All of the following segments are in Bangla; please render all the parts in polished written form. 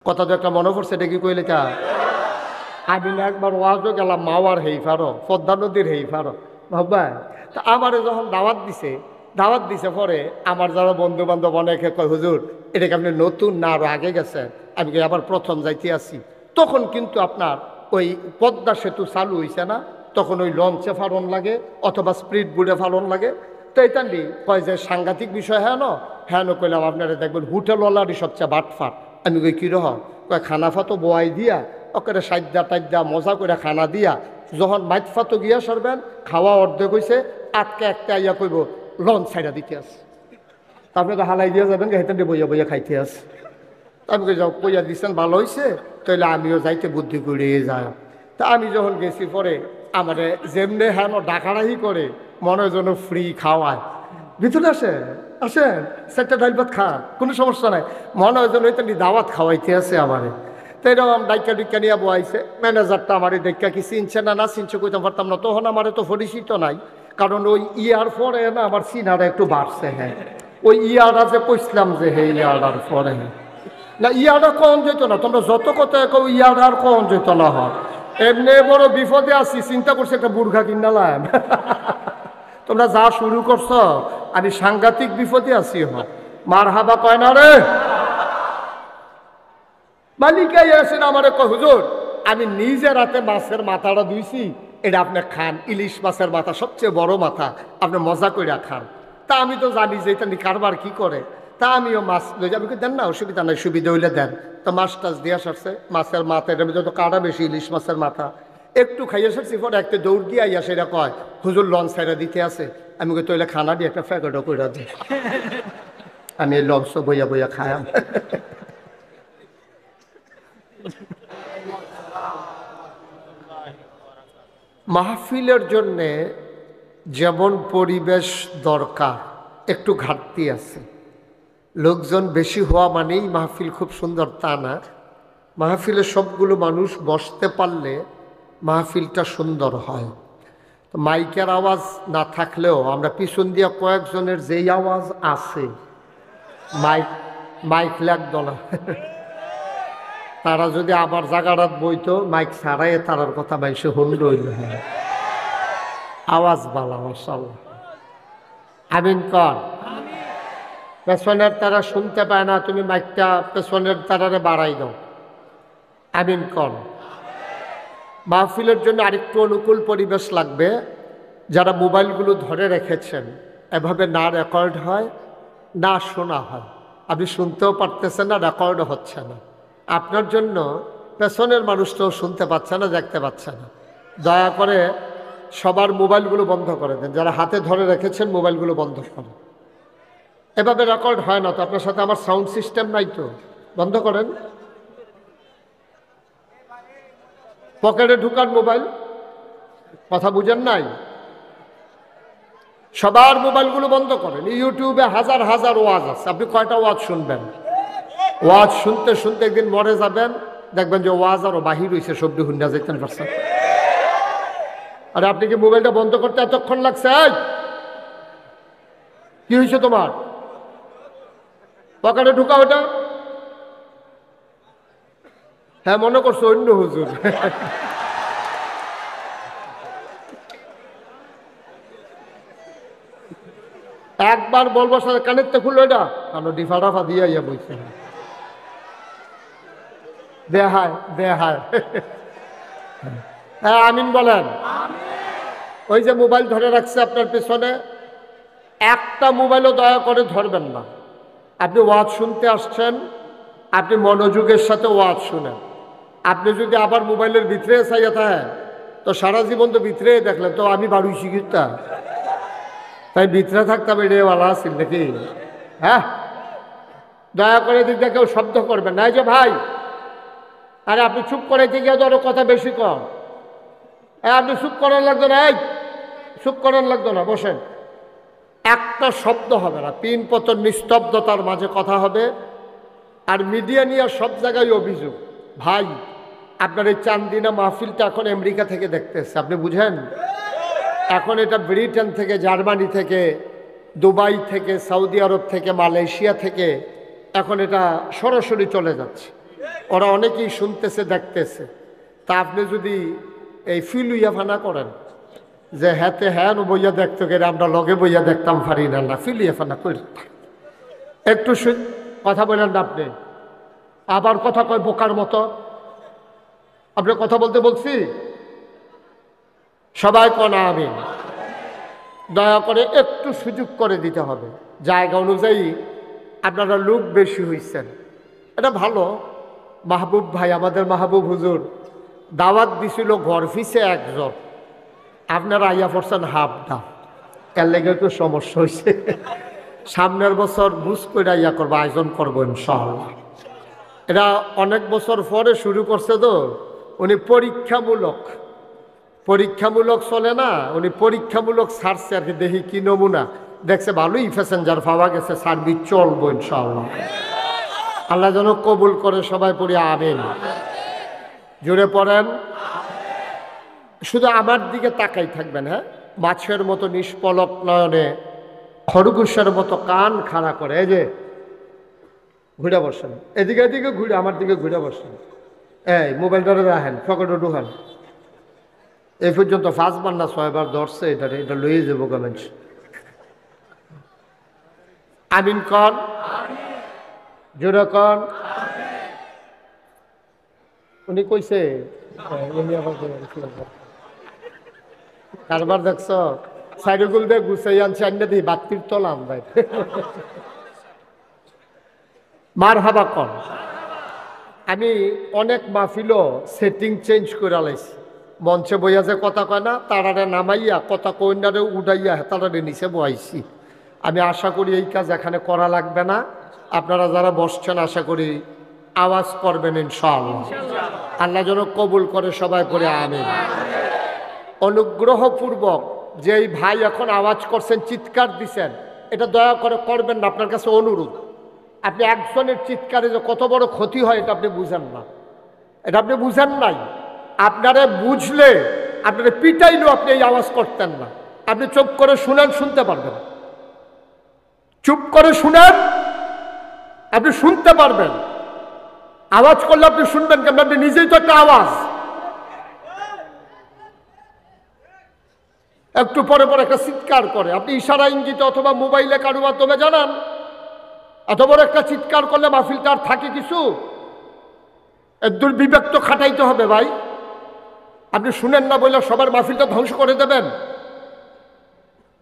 কথা তো একটা মনে পড়ছে, এটা কি কইলে তা? আমি না একবার ওয়াজও গেলাম মাওয়ার হেইফারো, পদ্মা নদীর হেইফারো বাবা। তা আমারে যখন দাওয়াত দিছে পরে আমার যারা বন্ধু বান্ধব অনেকে কয়, হুজুর এটাকে আপনি নতুন না আরো আগে গেছেন? আমি আবার প্রথম যাইতে আসি। তখন কিন্তু আপনার ওই পদ্মা সেতু চালু হয়েছে না, তখন ওই লঞ্চে ফারণ লাগে অথবা স্পিড বোর্ডে ফারণ লাগে। তো এইটান্ডি কয় যে সাংঘাতিক বিষয়, হ্যাঁ হ্যাঁ কইলাম আপনারা দেখবেন হোটেলওয়ালারই সবচেয়ে বাটফার। আমি কই কীরকম? কয় খানাফা তো বোয়াই দিয়া ওকে সাইডা টাইডা মজা করে খানা দিয়া যখন মাইতফাতো গিয়া সরবেন খাওয়া অর্ধেক হয়েছে আটকে একটা আইয়া কইব লঞ্চ সাইডা দিতে আছে, আপনি তো হালাই দিয়া যাবেন হেঁটে বইয়া বইয়া খাইতে আছে। আমি কই যাও কইয়া দিচ্ছেন ভালো হয়েছে, তাইলে আমিও যাইতে বুদ্ধি করিয়ে যায়। তা আমি যখন গেছি পরে আমারে যেমনে হ্যাঁ ডাকাডাকি করে মনে যেন ফ্রি খাওয়ায়, ভিতরে আসেন সেটা ডাইল ভাত খা, কোনো সমস্যা নাই, মনে হয় যেন ওইটা দাওয়াত খাওয়াইতে আছে আমারে। তো এরকম ডাইকা ডিকা নিয়ে বয়াইছে। ম্যানেজারটা আমার দেখা কি চিনছে না চিনছে কইতে পারতাম না, তখন আমার তো পরিচিত নাই, কারণ ওই ইয়ার পরে না আমার চিনারা একটু বাড়ছে। হ্যাঁ ওই ইয়ারা যে কইছিলাম যে হে ইয়ারার পরে না, ইয়ারা কখন যেত না, তোমরা যত কথা কেউ ইয়ারা আর কখন যেত না হয়। এমনি বড় বিপদে আছি, চিন্তা করছি একটা বুর্খা কিনালাম। তোমরা যা শুরু করছো আমি সাংঘাতিক বিপদে আছি। হয় মার হাবা কয় না রে মালিকাই আসেন আমার কয়, হুজুর আমি নিজে রাতে মাছের মাথাটা ধুইছি, এটা আপনি খান, ইলিশ মাছের মাথা সবচেয়ে বড় মাথা, আপনি মজা করে খান। তা আমি তো জানি যে এটা কারবার কি করে, তা আমিও মাছ লই যাবি, দেন না অসুবিধা নাই, সুবিধা হইলে দেন। তো মাছ টাছ দিয়া সারছে, মাছের মাথা এটার ভিতরে তো কাটা বেশি, ইলিশ মাছের মাথা একটু খাইয়া সারছি। পরে একটা দৌড় দিয়ে আইয়া সেটা কয়, হুজুর লঞ্চ সাইডা দিতে আছে। আমি কই তৈলে খানা দিয়ে একটা ফ্যাকেটও করে দিই, আমি এই লঞ্চ বইয়া বইয়া খায়াম। মাহফিলের জন্যে যেমন পরিবেশ দরকার একটু ঘাটতি আছে। লোকজন বেশি হওয়া মানেই মাহফিল খুব সুন্দর তা না। মাহফিলে সবগুলো মানুষ বসতে পারলে মাহফিলটা সুন্দর হয়। তো মাইকের আওয়াজ না থাকলেও আমরা পিছন দিয়া কয়েকজনের যেই আওয়াজ আছে, মাইক লাগতো না, তারা যদি আবার জাগারাত বইতো মাইক ছাড়াই তারার কথা মাইসে হুন্ড হইল। আওয়াজ বালা মাশাআল্লাহ, আমিন কর। পেছনের তারা শুনতে পায় না, তুমি মাইকটা পেছনের তারারে বাড়াই দাও, আমিন কর। মাহফিলের জন্য আরেকটু অনুকূল পরিবেশ লাগবে। যারা মোবাইলগুলো ধরে রেখেছেন, এভাবে না রেকর্ড হয় না শোনা হয়, আপনি শুনতেও পারতেছেন না, রেকর্ডও হচ্ছে না। আপনার জন্য পেছনের মানুষটাও শুনতে পাচ্ছে না, দেখতে পাচ্ছে না। দয়া করে সবার মোবাইলগুলো বন্ধ করে দেন, যারা হাতে ধরে রেখেছেন মোবাইলগুলো বন্ধ করেন। এভাবে রেকর্ড হয় না তো, আপনার সাথে আমার সাউন্ড সিস্টেম নাই তো, বন্ধ করেন। পকেটে ঢুকান মোবাইল, কথা বুঝেন নাই? সবার মোবাইলগুলো বন্ধ করেন। ইউটিউবে হাজার হাজার ওয়াজ আছে, আপনি কয়টা ওয়াজ শুনবেন? ওয়াজ শুনতে শুনতে একদিন মরে যাবেন, দেখবেন যে ওয়াজ আরো বাহির হয়েছে, সবটি হুন্ডা যেতেন পারছেন। আরে আপনি কি মোবাইলটা বন্ধ করতে এতক্ষণ লাগছে? কি হয়েছে তোমার? পকেটে ঢুকা ওটা। হ্যাঁ মনে করছো অন্য হুজুর। একবার বলবো সাথে কানের তো খুললো, এটা কারণ ডিফা ডাফা দিয়ে ইয়া বইছে। দেহায় দেহায়। হ্যাঁ আমিন বলেন। ওই যে মোবাইল ধরে রাখছে আপনার পেছনে, একটা মোবাইলও দয়া করে ধরবেন না। আপনি ওয়াজ শুনতে আসছেন, আপনি মনোযোগের সাথে ওয়াজ শুনেন। আপনি যদি আবার মোবাইলের ভিতরে চাইয়া থাকেন তো সারা জীবন তো ভিতরে দেখলেন, তো আমি বাড়ি শিখিতাম, তাই ভিতরে থাকতাম, এড়েওয়ালা আছেন নাকি? হ্যাঁ দয়া করে দিকটা কেউ শব্দ করবেন না। যে ভাই, আরে আপনি চুপ করে থেকে ধরো, কথা বেশি কম। আপনি চুপ করার লাগতো না, এই চুপ করার লাগতো না, বসেন। একটা শব্দ হবে না, পিন পতন নিস্তব্ধতার মাঝে কথা হবে। আর মিডিয়া নিয়ে সব জায়গায় অভিযোগ। ভাই আপনার এই চান্দিনা মাহফিলটা এখন আমেরিকা থেকে দেখতেছে, আপনি বুঝেন? এখন এটা ব্রিটেন থেকে, জার্মানি থেকে, দুবাই থেকে, সৌদি আরব থেকে, মালয়েশিয়া থেকে এখন এটা সরাসরি চলে যাচ্ছে। ওরা অনেকেই শুনতেছে দেখতেছে। তা আপনি যদি এই ফিলুইয়া ফানা করেন যে হ্যাতে হ্যাঁ বইয়া দেখতে গেলে আমরা লগে বইয়া দেখতাম পারি না, না ফিলুইয়া ফানা করি একটু কথা বলেন না আপনি, আবার কথা কয় বোকার মতো। আপনি কথা বলতে বলছি, সবাই কনা আমিন। দয়া করে একটু সুযোগ করে দিতে হবে, জায়গা অনুযায়ী আপনারা লোক বেশি হইছেন, এটা ভালো। মাহবুব ভাই, আমাদের মাহবুব হুজুর দাওয়াত দিছিল ঘর ফিসে একজন, আপনারা আইয়া পড়ছেন হাফটা, এর লেগে একটু সমস্যা হয়েছে। সামনের বছর বুঝ করে ইয়া করবো, আয়োজন করবো ইনশাআল্লাহ। এটা অনেক বছর পরে শুরু করছে তো, উনি পরীক্ষামূলক চলে না, উনি পরীক্ষামূলক ছাড়ছে আর কি, দেখি কি নমুনা, দেখছে ভালোই প্যাসেঞ্জার পাওয়া গেছে, সার্ভিস চলবো ইনশাআল্লাহ। আল্লাহ যেন কবুল করে, সবাই পড়ি আমিন। জুড়ে পড়েন। শুধু আমার দিকে তাকাই থাকবেন, হ্যাঁ, মাছের মতো নিষ্পলক নয়নে, খরগোশের মতো কান খাড়া করে, এই যে ঘুরে বসেন, এদিকে এদিকে ঘুরে আমার দিকে ঘুরে বসেন। এই মোবাইলটা রাখেন, পকেটে ঢুকান। এই পর্যন্ত 5 বার না 6 বার ধরছে, এটা লইয়ে যাবো কমেন্ট। আমিন কন, জোরে কন। উনি কইছে কারবার দেখছ, সাইডগুল দিয়ে গুছাই আনছে, আন্না দিই বাতির তলাম ভাই। মার হাবা কন। আমি অনেক মাহফিলও সেটিং চেঞ্জ করে লাইছি, মঞ্চে বইয়া যে কথা কয় না, তারারে নামাইয়া কথা কইনারে উড়াইয়া তারারে নিচে বয়াইছি। আমি আশা করি এই কাজ এখানে করা লাগবে না। আপনারা যারা বসছেন আশা করি আওয়াজ করবেন ইনশাআল্লাহ। আল্লাহ যেন কবুল করে, সবাই করে আমিন। অনুগ্রহপূর্বক যেই ভাই এখন আওয়াজ করছেন, চিৎকার দিছেন, এটা দয়া করে করবেন না, আপনার কাছে অনুরোধ। আপনি একজনের চিৎকারে যে কত বড় ক্ষতি হয় এটা আপনি বুঝেন না, এটা আপনি বুঝেন নাই। আপনারা বুঝলে, আপনারা পিটাইলেও আপনি এই আওয়াজ করতেন না। আপনি চুপ করে শুনেন, শুনতে পারবেন, চুপ করে শুনেন, আপনি শুনতে পারবেন। আওয়াজ করলে আপনি শুনবেন কেন? আপনি নিজেই তো একটা আওয়াজ। একটু পরে পরে একটা চিৎকার করে, আপনি ইশারা ইঙ্গিতে অথবা মোবাইলে কারো মাধ্যমে জানান। এত বড় একটা চিৎকার করলে মাহফিলটা আর থাকে কিছু? একদূর বিবেক তো খাটাইতে হবে ভাই। আপনি শুনেন না বলে সবার মাহফিলটা ধ্বংস করে দেবেন?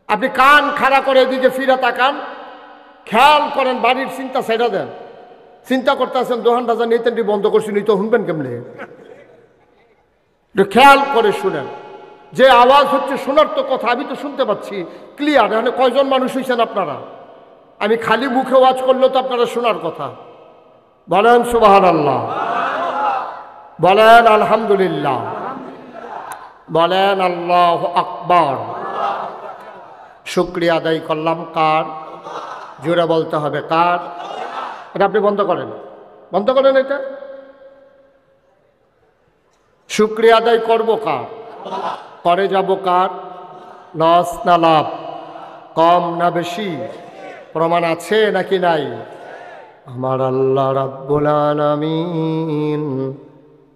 আপনি কান খাড়া করে এদিকে ফিরে তাকান, খেয়াল করেন, বাড়ির চিন্তা ছেড়ে দেন। চিন্তা করতে আছেন দোকান বাজার নিতেনটি বন্ধ করছি, নি তো শুনবেন কেমনে? খেয়াল করে শুনেন, যে আওয়াজ হচ্ছে শোনার তো কথা, আমি তো শুনতে পাচ্ছি ক্লিয়ার। এখানে কয়জন মানুষ হয়েছেন আপনারা? আমি খালি মুখে ওয়াজ করলেও তো আপনারা শোনার কথা। বলেন সুবহানাল্লাহ, বলেন আলহামদুলিল্লাহ, বলেন আল্লাহু আকবার। শুকরিয়া আদায় করলাম কার? জোরে বলতে হবে কার? এটা আপনি বন্ধ করেন, বন্ধ করেন। এটা শুকরিয়া আদায় করবো কার? করে যাব কার? লস না লাভ, কম না বেশি? প্রমাণ আছে নাকি নাই? আমার আল্লাহ রাব্বুল আলামিন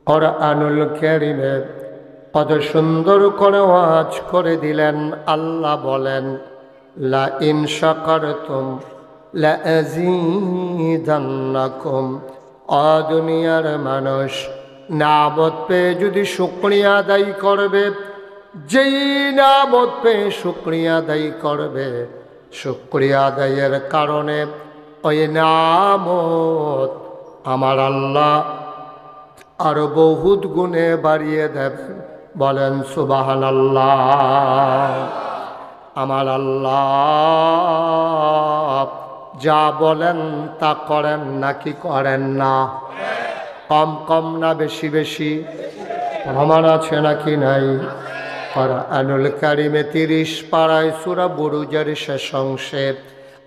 কুরআনুল কারীমে কত সুন্দর করে ওয়াজ করে দিলেন। আল্লাহ বলেন, লা ইন শাকারতুম লা আযীদান্নাকুম। দুনিয়ার মানুষ নামত পেয়ে যদি শুকরিয়া আদায় করবে, যেই নামত পেয়ে শুকরিয়া আদায় করবে, শুকরিয়া আদায়ের কারণে ওই নামত আমার আল্লাহ আরো বহুত গুণে বাড়িয়ে দেবেন। বলেন সুবহানাল্লাহ। আমার আল্লাহ যা বলেন তা করেন নাকি করেন না? কম কম না বেশি বেশি? প্রমাণ আছে নাকি নাই? কুরআনুল কারীমে 30 পারায় সূরা বুরুজের শেষ অংশে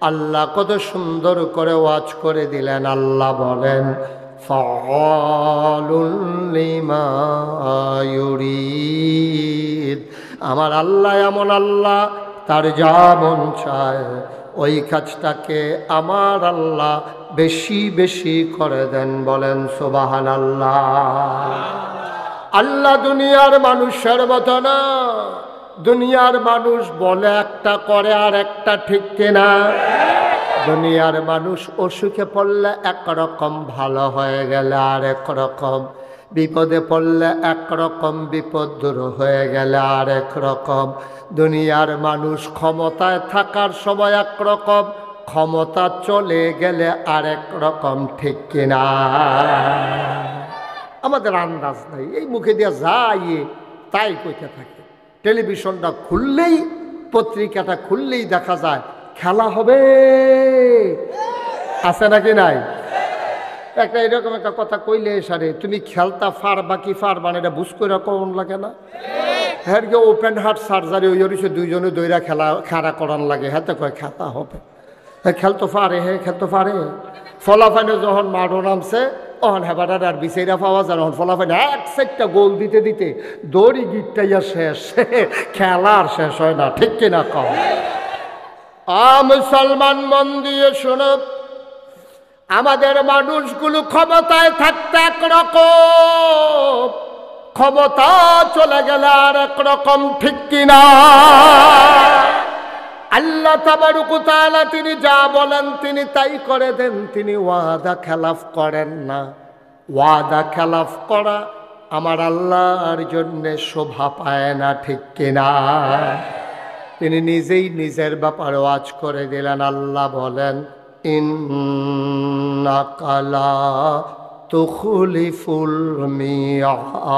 আল্লাহ কত সুন্দর করে ওয়াজ করে দিলেন। আল্লাহ বলেন, ফাআলুল লিমা ইউরিদ। আমার আল্লাহ এমন আল্লাহ, তার যা মন চায় ওই কাজটাকে আমার আল্লাহ বেশি বেশি করে দেন, বলেন সুবহানাল্লাহ। আল্লাহ দুনিয়ার মানুষের মতো না। দুনিয়ার মানুষ বলে একটা, করে আর একটা, ঠিক কিনা? দুনিয়ার মানুষ অসুখে পড়লে একরকম, ভালো হয়ে গেলে আর একরকম, বিপদে পড়লে একরকম, বিপদ দূর হয়ে গেলে আর একরকম। দুনিয়ার মানুষ ক্ষমতায় থাকার সময় একরকম, ক্ষমতা চলে গেলে আরেক রকম, ঠিক কিনা? আমাদের আন্দাজ নাই, এই মুখে দিয়ে যাই তাই কইতে থাকে। টেলিভিশনটা খুললেই, পত্রিকাটা খুললেই দেখা যায় খেলা হবে, আছে নাকি নাই? একটা এরকম একটা কথা কইলে সারে, তুমি খেলতা ফারবা কি ফারবা না এটা বুঝ করে কোন লাগে না? হ্যাঁ, ওপেন হার্ট সার্জারি ওই হচ্ছে দুইজনে দইরা খেলা করান লাগে, হাতে কয় খেলা হবে। হ্যাঁ খেলতো পারে, হ্যাঁ খেলতো পারে। ফলাফাইনে যখন মাঠও নামছে তখন হেবাটার আর বিচাইরা পাওয়া যায়, তখন ফলাফাইনে এক সাইডটা গোল দিতে দিতে দড়ি গিটটাইয়া শেষ, খেলা আর শেষ হয় না, ঠিক কিনা কম? মুসলমান মন দিয়ে শোনো, আমাদের মানুষগুলো ক্ষমতায় থাকতে একরকম, ক্ষমতা চলে গেলে আর একরকম, ঠিক কিনা? আল্লাহ তাবারক ওয়া তাআলা তিনি যা বলেন তিনি তাই করে দেন, তিনি ওয়াদা খেলাফ করেন না। ওয়াদা খেলাফ করা আমার আল্লাহর জন্য শোভা পায় না, ঠিক কিনা? তিনি নিজেই নিজের ব্যাপারে ওয়াজ করে দিলেন। আল্লাহ বলেন, ইন্নাকা লা তুখলিফুল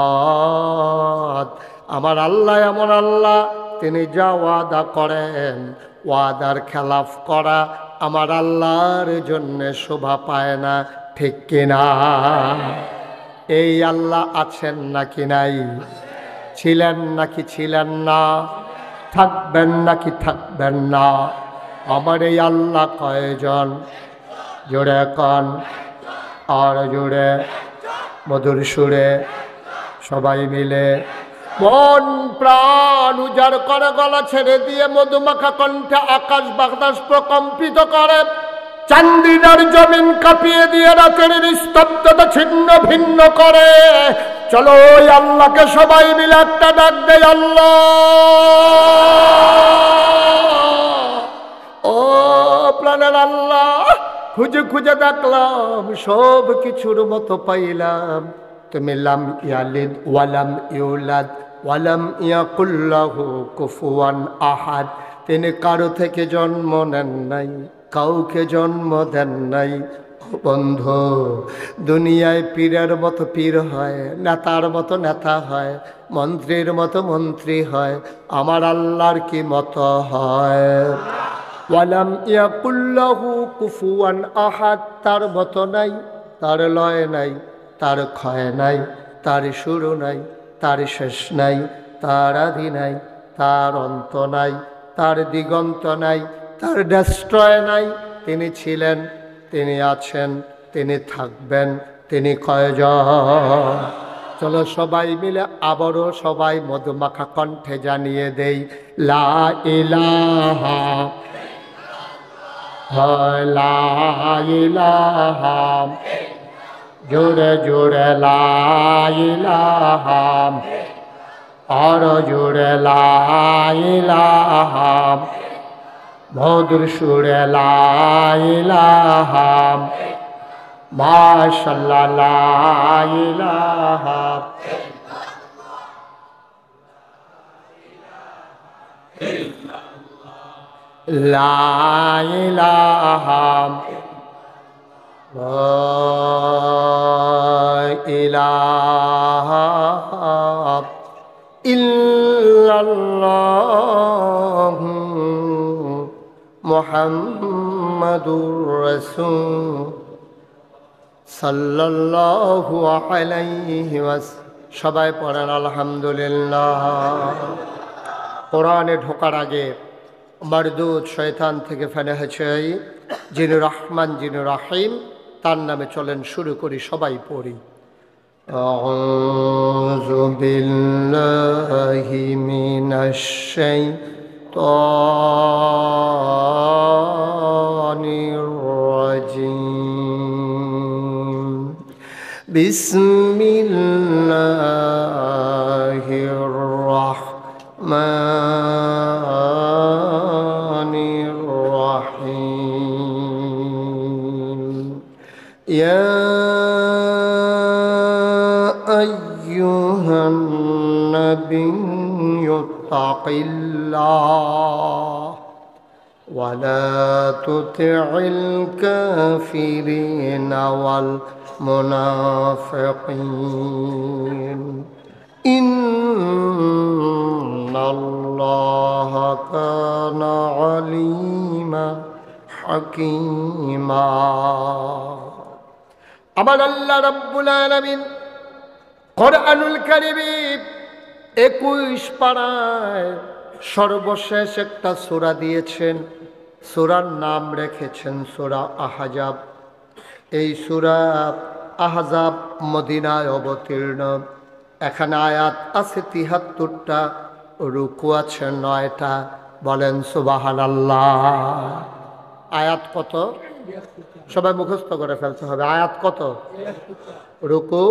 মিয়াদ। আমার আল্লাহ এমন আল্লাহ, তিনি যা ওয়াদা করেন, ওয়াদার খেলাফ করা আমার আল্লাহর জন্য শোভা পায় না, ঠিক কিনা? এই আল্লাহ আছেন নাকি নাই? ছিলেন নাকি ছিলেন না? থাকবেন নাকি থাকবেন না? আমার এই আল্লাহ কয়জন? জোরে কন, আর জোরে, মধুর সুরে, সবাই মিলে মন প্রাণ উজাড় করে গলা ছেড়ে দিয়ে মধুমাখা কণ্ঠে আকাশ বাতাস প্রকম্পিত করে, চান্দিনার জমিন কাঁপিয়ে দিয়ে রাতের নিস্তব্ধতা ছিন্ন ভিন্ন করে। চলো ওই আল্লাহকে সবাই মিলে একটা ডাক দেয়, আল্লাহ। ও প্রাণের আল্লাহ, খুঁজে খুঁজে দেখলাম, সব কিছুর মতো পাইলাম তুমি লাম ইয়ালিদ ওয়ালাম ইউলাদ ওয়ালাম ইয়াকুল লাহু কুফুয়ান আহাদ। তিনি কারো থেকে জন্ম নেন নাই, কাউকে জন্ম দেন নাই। বন্ধু, দুনিয়ায় পীরের মতো পীর হয়, নেতার মতো নেতা হয়, মন্ত্রীর মতো মন্ত্রী হয়, আমার আল্লাহর কি মতো হয়? ওয়ালাম ইয়াকুল লাহু কুফুয়ান আহাদ, তার মতো নাই, তার লয় নাই, তার ক্ষয় নাই, তার শুরু নাই, তার শেষ নাই, তার আদি নাই, তার অন্ত নাই, তার দিগন্ত নাই, তার ডেস্ট্রয় নাই। তিনি ছিলেন, তিনি আছেন, তিনি থাকবেন, তিনি কয়জন? চলো সবাই মিলে আবারও সবাই মধুমাখা কণ্ঠে জানিয়ে দেই, লা ইলাহা, লা ইলাহা, জোরে জোরে লা ইলাহা, আর জোরে লা ইলাহা, মধুর সুরে লা ইলাহা, মাশাআল্লাহ লা ইলাহা। লা ইলাহা, লা ইলাহা ইল্লাল্লাহ মুহাম্মাদুর রাসূল সাল্লাল্লাহু আলাইহি ওয়াসাল্লাম। সবাই পড়েন আলহামদুলিল্লাহ। কোরআনে ঢোকার আগে মারদুদ শয়তান থেকে ফেলে হয়েছে, যিনি রহমান যিনি রাহিম, তার নামে চলেন শুরু করি, সবাই পড়ি। আউযু বিল্লাহি মিনাশ শাইতানির রাজিম। বিসমিল্লাহির রহমানির রহিম ইয়া আইয়ুহান নাবিয়্যু তাকিল্লাহ ولا تطع الكافرين والمنافقين إن الله كان عليما حكيما আমার আল্লাহ রাব্বুল আলামিন কোরআনুল কারীমে 21 পারায় সর্বশেষ একটা সূরা দিয়েছেন। সূরার নাম রেখেছেন সূরা আহজাব। এই সূরা আহজাব মদিনায় অবতীর্ণ। এখানে আয়াত আছে ৭৩টা, রুকু আছে ৯টা। বলেন সুবহানাল্লাহ। আয়াত কত? সবাই মুখস্থ করে ফেলতে হবে। আয়াত কত? রুকু।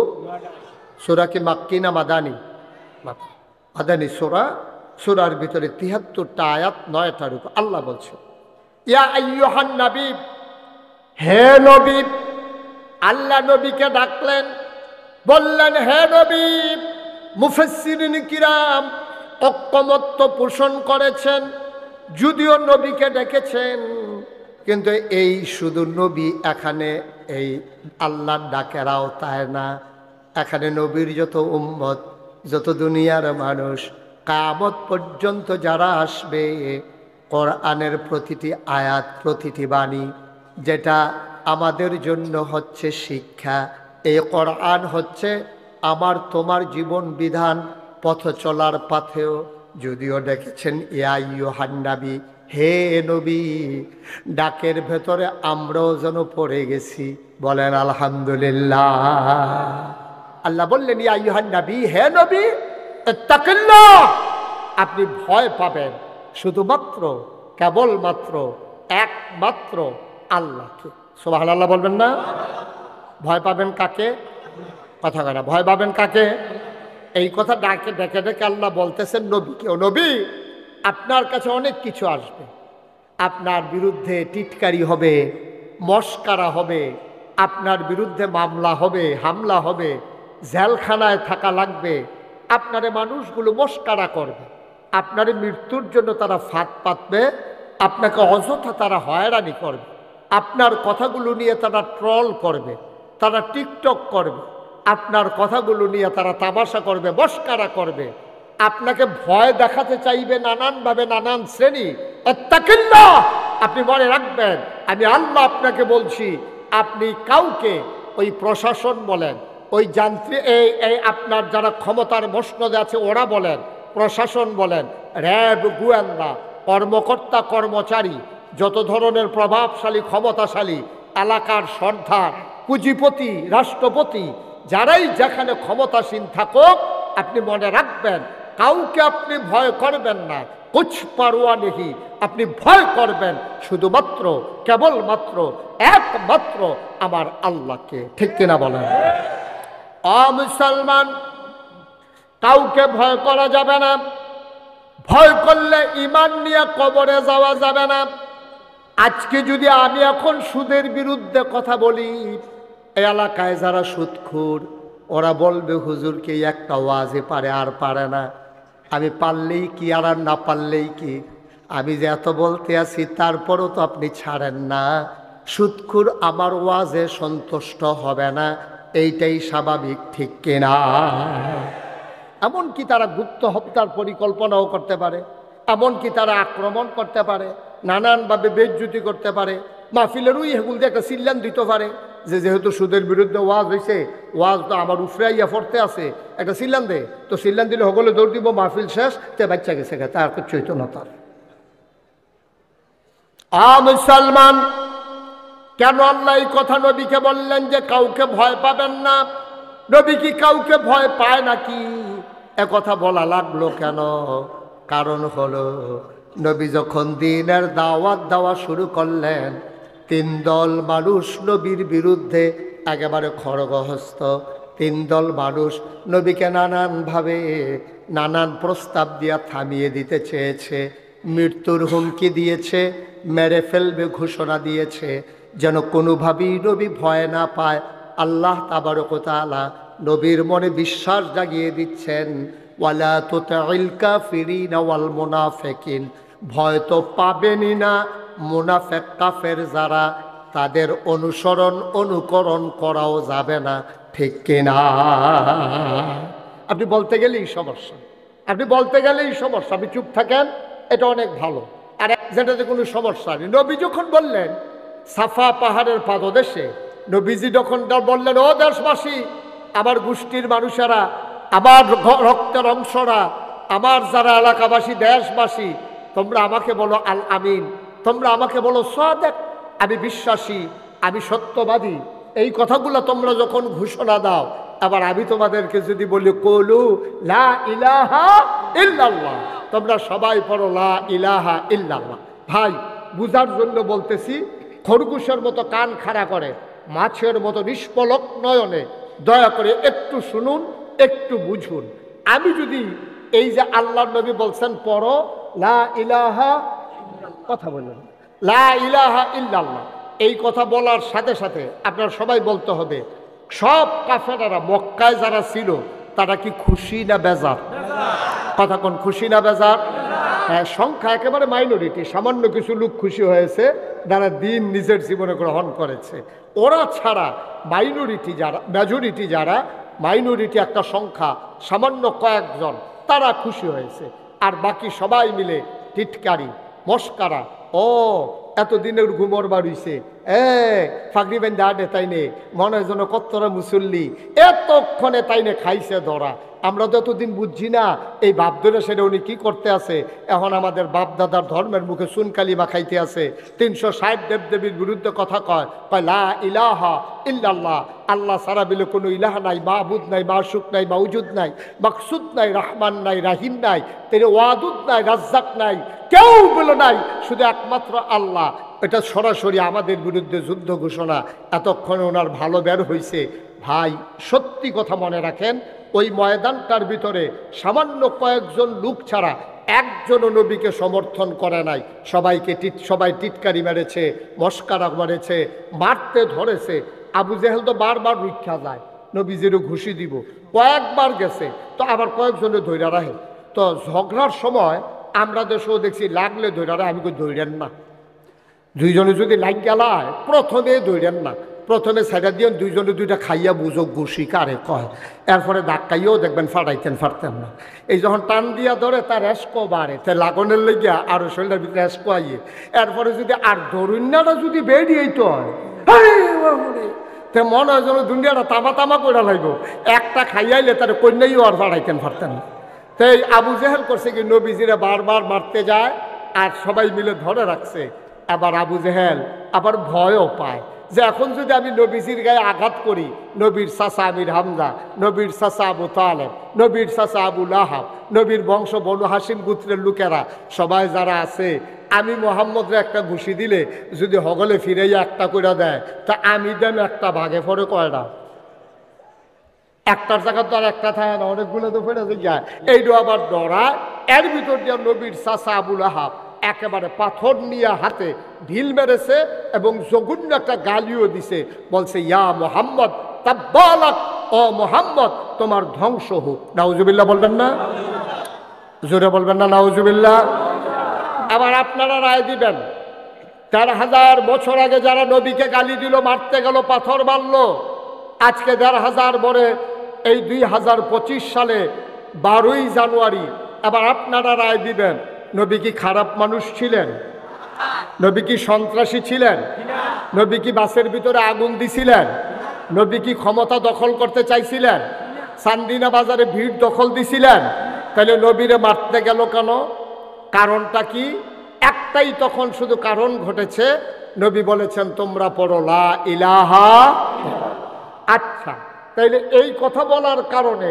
সূরা কি মাক্কি না মাদানী? মাদানী সূরা। সূরার ভিতরে ৭৩টা আয়াত, ৯টা রুকু। আল্লাহ বলছে ইয়া আইয়ুহান নবী, হে নবী। আল্লাহ নবীকে ডাকলেন, বললেন হে নবী। মুফাসসিরিন কিরাম ঐকমত্য পোষণ করেছেন, যদিও নবীকে ডেকেছেন কিন্তু এই শুধু নবী এখানে এই আল্লাহর ডাকের আওতায় না। এখানে নবীর যত উম্মত, যত দুনিয়ার মানুষ, কিয়ামত পর্যন্ত যারা আসবে, কোরআনের প্রতিটি আয়াত, প্রতিটি বাণী যেটা আমাদের জন্য হচ্ছে শিক্ষা। এই কোরআন হচ্ছে আমার তোমার জীবন বিধান, পথ চলার পথেও যদিও ডেকেছেন ইয়া আইয়ুহান নবী, হে নবী। ডাকের ভেতরে আমরাও যেন পড়ে গেছি। বলেন আলহামদুলিল্লাহ। আল্লাহ বললেন ইয়া আইয়ুহান নবী, হে নবী, ইত্তাকিল্লাহ, আপনি ভয় পাবেন শুধুমাত্র, কেবলমাত্র, একমাত্র আল্লাহকে। সুবহানাল্লাহ বলবেন না? ভয় পাবেন কাকে? কথা কয় না। ভয় পাবেন কাকে? এই কথা ডাকে ডেকে ডেকে আল্লাহ বলতেছেন নবীকে, ও নবী, আপনার কাছে অনেক কিছু আসবে। আপনার বিরুদ্ধে টিটকারি হবে, মস্কারা হবে, আপনার বিরুদ্ধে মামলা হবে, হামলা হবে, জেলখানায় থাকা লাগবে। আপনারে মানুষগুলো মস্কারা করবে, আপনার মৃত্যুর জন্য তারা ফাঁদ পাতবে, আপনাকে অযথা তারা হয়রানি করবে, আপনার কথাগুলো নিয়ে তারা ট্রল করবে, তারা টিকটক করবে, আপনার কথাগুলো নিয়ে তারা তামাশা করবে, মস্কারা করবে, আপনাকে ভয় দেখাতে চাইবে নানানভাবে, নানান শ্রেণী। ইত্তাকিল্লাহ, আপনি মনে রাখবেন আমি আল্লাহ আপনাকে বলছি, আপনি কাউকে, ওই প্রশাসন বলেন, ওই যান্ত্রিক এই আপনার যারা ক্ষমতার মসনদে আছে ওরা বলেন, প্রশাসন বলেন, র্যাব, গোয়েন্দা, কর্মকর্তা, কর্মচারী, যত ধরনের প্রভাবশালী, ক্ষমতাশালী, এলাকার সর্দার, পুঁজিপতি, রাষ্ট্রপতি, যারাই যেখানে ক্ষমতাসীন থাকুক, আপনি মনে রাখবেন কাউকে আপনি ভয় করবেন না। কুছ পারোয়া নেহি, আপনি ভয় করবেন শুধুমাত্র, কেবলমাত্র, একমাত্র আমার আল্লাহকে। ঠিক কিনা বলেন? মুসলমান, কাউকে ভয় করা যাবে না। ভয় করলে ঈমান নিয়ে কবরে যাওয়া যাবে না। আজকে যদি আমি এখন সুদের বিরুদ্ধে কথা বলি, এই এলাকায় যারা সুদখোর ওরা বলবে হুজুরকে একটা ওয়াজে পারে আর পারে না। আমি পারলেই কি আর না পারলেই কি, আমি যে এত বলতে আছি তারপরও তো আপনি ছাড়েন না। সুদখোর আমার ওয়াজে সন্তুষ্ট হবে না, এইটাই স্বাভাবিক। ঠিক কিনা? এমনকি তারা গুপ্ত হত্যার পরিকল্পনাও করতে পারে, এমনকি তারা আক্রমণ করতে পারে, নানানভাবে বেইজ্জতি করতে পারে, মাহফিলেরই হেগুল দিয়ে একটা সিল্লান দিতে পারে যে যেহেতু সুদের বিরুদ্ধে ওয়াজ হয়েছে, ওয়াজ তো আমার উফরাইয়া পড়তে আছে, একটা সিল্লান দে। তো সিল্লান দিলে সকলে দৌড় দিব, মাহফিল শেষ, তে বাচ্চা গেছে, তার চৈতন্য তার। মুসলমান, কেন আল্লাহ এই কথা নবীকে বললেন যে কাউকে ভয় পাবেন না? নবী কি কাউকে ভয় পায় নাকি? একথা বলা লাগলো কেন? কারণ হলো নবী যখন দ্বীনের দাওয়াত দেওয়া শুরু করলেন, 3 দল মানুষ নবীর বিরুদ্ধে একেবারে খড়গহস্ত। 3 দল মানুষ নবীকে নানানভাবে নানান প্রস্তাব দিয়া থামিয়ে দিতে চেয়েছে, মৃত্যুর হুমকি দিয়েছে, মেরে ফেলবে ঘোষণা দিয়েছে, যেন কোনোভাবেই নবী ভয় না পায়। আল্লাহ তাবারক ওয়া তাআলা নবীর মনে বিশ্বাস জাগিয়ে দিচ্ছেন, ওয়ালা তুতিল কাফিরিনা ওয়াল মুনাফিকিন, ভয় তো পাবেনই না মুনাফিক কাফের যারা, তাদের অনুসরণ অনুকরণ করাও যাবে না, ঠিক কিনা? আপনি বলতে গেলেই সমস্যা, আপনি বলতে গেলেই সমস্যা, আপনি চুপ থাকেন, এটা অনেক ভালো। আর যেটাতে কোনো সমস্যা নেই। নবী যখন বললেন সাফা পাহাড়ের পাদদেশে, নবীজি যখন বললেন, ও দেশবাসী, আমার গোষ্ঠীর মানুষেরা, আমার রক্তের অংশরা, আমার যারা এলাকাবাসী, দেশবাসী, তোমরা আমাকে বলো আল আমিন, তোমরা আমাকে বলো সাদেক, আমি বিশ্বাসী, আমি সত্যবাদী। এই কথাগুলো তোমরা যখন ঘোষণা দাও, আবার আমি তোমাদেরকে যদি বলি কলু লা ইলাহা ইল্লাল্লাহ, তোমরা সবাই পড়ো লা ইলাহা ইল্লাল্লাহ। ভাই, বুঝার জন্য বলতেছি, খরগোশের মতো কান খাড়া করে, মাছের মতো নিষ্পলক নয়নে দয়া করে একটু শুনুন, একটু বুঝুন। আমি যদি এই যে আল্লাহর নবী বলছেন পড়ো লা ইলাহা, কথা বললেন লা ইলাহা ইল্লাল্লাহ, এই কথা বলার সাথে সাথে আপনার সবাই বলতে হবে, সব কাফেররা মক্কায় যারা ছিল তারা কি খুশি না বেজার? কথা কোন, খুশি না বেজার? হ্যাঁ, সংখ্যা একেবারে মাইনরিটি, সামান্য কিছু লোক খুশি হয়েছে যারা দিন নিজের জীবনে গ্রহণ করেছে। ওরা ছাড়া মাইনরিটি যারা, মেজরিটি যারা, মাইনরিটি একটা সংখ্যা, সামান্য কয়েকজন, তারা খুশি হয়েছে। আর বাকি সবাই মিলে টিটকারি মস্কারা, ও এতদিনের ঘুমর বাড়িছে, ফাগরি বেন দাঁড়ে তাইনে মনে হয় যেন কত্তরা মুসল্লি, এতক্ষণে তাইনে খাইছে ধরা। আমরা তো এতদিন বুঝছি না এই বাপ ধরে সেটা উনি কি করতে আছে। এখন আমাদের বাপ দাদার ধর্মের মুখে সুনকালি মাখাইতে আছে, 360 দেবদেবীর বিরুদ্ধে কথা কয়, কয় লা ইলাহা ইল্লাল্লাহ, আল্লাহ সারা বিলে কোনো ইলাহা নাই, মাহবুদ নাই, মাশুক নাই, মাউজুদ নাই, মাকসুদ নাই, রহমান নাই, রাহিম নাই, তেরে ওয়াদুদ নাই, রাজ্জাক নাই, কেউ বলো নাই, শুধু একমাত্র আল্লাহ। এটা সরাসরি আমাদের বিরুদ্ধে যুদ্ধ ঘোষণা। এতক্ষণে ওনার ভালো বের হয়েছে। ভাই, সত্যি কথা মনে রাখেন, ওই ময়দানটার ভিতরে সামান্য কয়েকজন লোক ছাড়া একজনও নবীকে সমর্থন করে নাই। সবাই টিটকারি মেরেছে, মস্কারা মেরেছে, মারতে ধরেছে। আবু জেহেল তো বারবার রক্ষা যায়, নবীজিরও ঘুষি দিব, কয়েকবার গেছে, তো আবার কয়েকজনে ধৈর্য রাখে। তো ঝগড়ার সময় আমরা দেশেও দেখছি লাগলে ধৈর্য রাখে, আমি কই ধৈর্যেন না, দুইজনে যদি লাগ গেলায় প্রথমে ধৈর্যেন না, প্রথমে সাইডা দিয়ে দুইজনে দুইটা খাইয়া বুঝো ঘুষি কারে কয়, এরপরে ধাক্কাইও দেখবেন ফাটাইতেন না। এই যখন টান দিয়া ধরে তার রেস্কো বাড়ে, তাই লাগনের লেগিয়া আরো শরীরের ভিতরে রেস্কো আইয়ে, এরপরে যদি আর ধরুন্যাটা যদি বেরিয়েই তো হয়, তে মনে হয় যেন দুনিয়াটা তামা করে লাগবো, একটা খাইয়াইলে তার কন্যাইও আর ফাটাইতেন না। তাই আবু জেহেল করছে কি, নবীজিরা বারবার মারতে যায় আর সবাই মিলে ধরে রাখছে। আবার আবু জেহেল আবার ভয়ও পায় যে এখন যদি আমি নবীজির গায়ে আঘাত করি, নবীর চাচা আমির হামজা, নবীর চাচা আবু তালেব, নবীর চাচা আবু লাহাব, নবীর বংশ বনু হাসিম গোত্রের লোকেরা সবাই যারা আছে, আমি মোহাম্মদরে একটা ঘুষি দিলে যদি হগলে ফিরাইয়া একটা করে দেয়, তা আমি দেন একটা ভাগে পড়ে কয়টা, একটার জায়গা তো আর একটা থাকে না, অনেকগুলো তো ফেরে যায়। এইটা আবার ডরায়। এর ভিতর দিয়ে নবীর চাচা আবু লাহাব একেবারে পাথর নিয়ে হাতে ঢিল মেরেছে এবং জঘন্য একটা গালিও দিছে, বলছে ইয়া মোহাম্মদ তাব্বালাক, ও মোহাম্মদ তোমার ধ্বংস হোক। নাউজুবিল্লাহ বলবেন না? জোরে বলবেন না নাউজুবিল্লাহ? আবার আপনারা রায় দিবেন, ১৩,০০০ বছর আগে যারা নবীকে গালি দিল, মারতে গেল, পাথর মারল, আজকে ১৫০০ পরে এই ২০২৫ সালে ১২ই জানুয়ারি আবার আপনারা রায় দিবেন, নবী কি খারাপ মানুষ ছিলেন? নবী কি সন্ত্রাসী ছিলেন? নবী কি বাসের ভিতরে আগুন দিছিলেন? নবী কি ক্ষমতা দখল করতে চাইছিলেন? চান্দিনা বাজারে ভিড় দখল দিছিলেন? তাহলে নবীরে মারতে গেল কেন? কারণটা কি? একটাই তখন শুধু কারণ ঘটেছে, নবী বলেছেন তোমরা পড়ো লা ইলাহা। আচ্ছা, তাইলে এই কথা বলার কারণে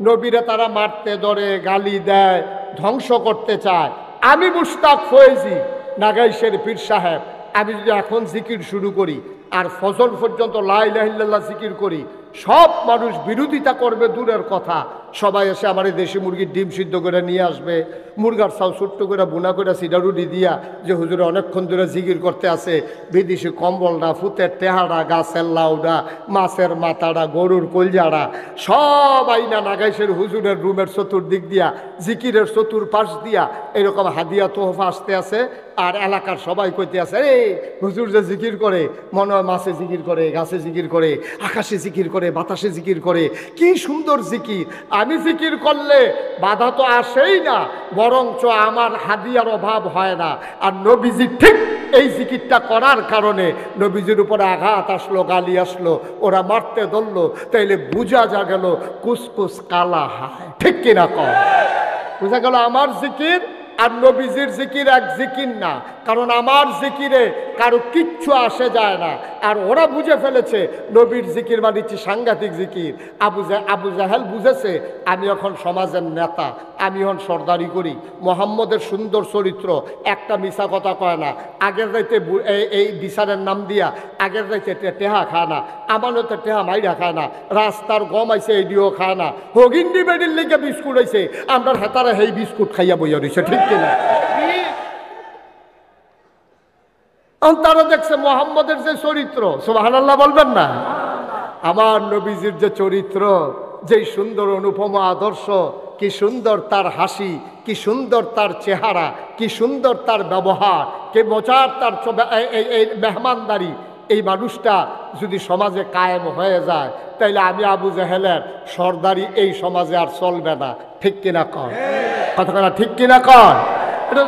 নবীরে তারা মারতে ধরে, গালি দেয়, ধ্বংস করতে চায়। আমি মুশতাক ফয়েজি, নাগাইশের পীর সাহেব, আমি যদি এখন জিকির শুরু করি, আর ফজর পর্যন্ত লা ইলাহা ইল্লাল্লাহ জিকির করি, সব মানুষ বিরোধিতা করবে দূরের কথা। সবাই এসে আমার এই দেশি মুরগির ডিম সিদ্ধ করে নিয়ে আসবে, মুরগার চাউ ছোট্ট করে বুনা করে সিডারুডি দিয়া, যে হুজুরে অনেকক্ষণ ধরে জিকির করতে আছে, বিদেশি কম্বলটা, ফুতের টেহারা, গাছের লাউডা, মাছের মাথাটা, গরুর কলজাড়া সব আইনা নাগাইশের হুজুরের রুমের চতুর্দিক দিয়া, জিকিরের চতুর্পাশ দিয়া এরকম হাদিয়া তোহফা আসতে আছে। আর এলাকার সবাই কইতে আছে, এই হুজুর যে জিকির করে, মনে হয় মাছে জিকির করে, গাছে জিকির করে, আকাশে জিকির করে, বাতাসে জিকির করে, কি সুন্দর জিকির। আমি জিকির করলে বাধা তো আসেই না, বরঞ্চ আমার হাদিয়ার অভাব হয় না। আর নবীজি ঠিক এই জিকিরটা করার কারণে নবীজির উপরে আঘাত আসলো, গালি আসলো, ওরা মারতে ধরলো, তাইলে বুঝা যা গেল কুসকুস কালা হায়, ঠিক কিনা কম? বুঝা গেল আমার জিকির আর নবীজির জিকির এক জিকির না, কারণ আমার জিকিরে কারো কিচ্ছু আসে যায় না। আর ওরা বুঝে ফেলেছে নবীর জিকির মানিছি সাংঘাতিক জিকির। আবু জাহেল বুঝেছে আমি এখন সমাজের নেতা, আমি এখন সর্দারি করি, মোহাম্মদের সুন্দর চরিত্র, একটা মিশা কথা কয় না, আগের রাইতে এই বিচারের নাম দিয়া আগের রাইতে টেহা খায় না, আমানতে টেহা মাইরা খায় না, রাস্তার গম আইছে এডিও খায় না, হগিন্ডি বেডির লিগে বিস্কুট আইছে, আমরা হেতারা সেই বিস্কুট খাইয়া বইয়া রয়েছে, ঠিক কিনা? তারা দেখছে মোহাম্মদের যে চরিত্র, সুবহানাল্লাহ বলবেন না? আমার নবীজির যে চরিত্র, যে সুন্দর অনুপমা আদর্শ, কি সুন্দর তার হাসি, কি সুন্দর তার চেহারা, কি সুন্দর তার ব্যবহার, কি মজার তার এই মেহমানদারি, এই মানুষটা যদি সমাজে কায়েম হয়ে যায়, তাইলে আমি আবু জাহেলের সর্দারি এই সমাজে আর চলবে না, ঠিক কিনা কর? কথা ঠিক কিনা কর? এটা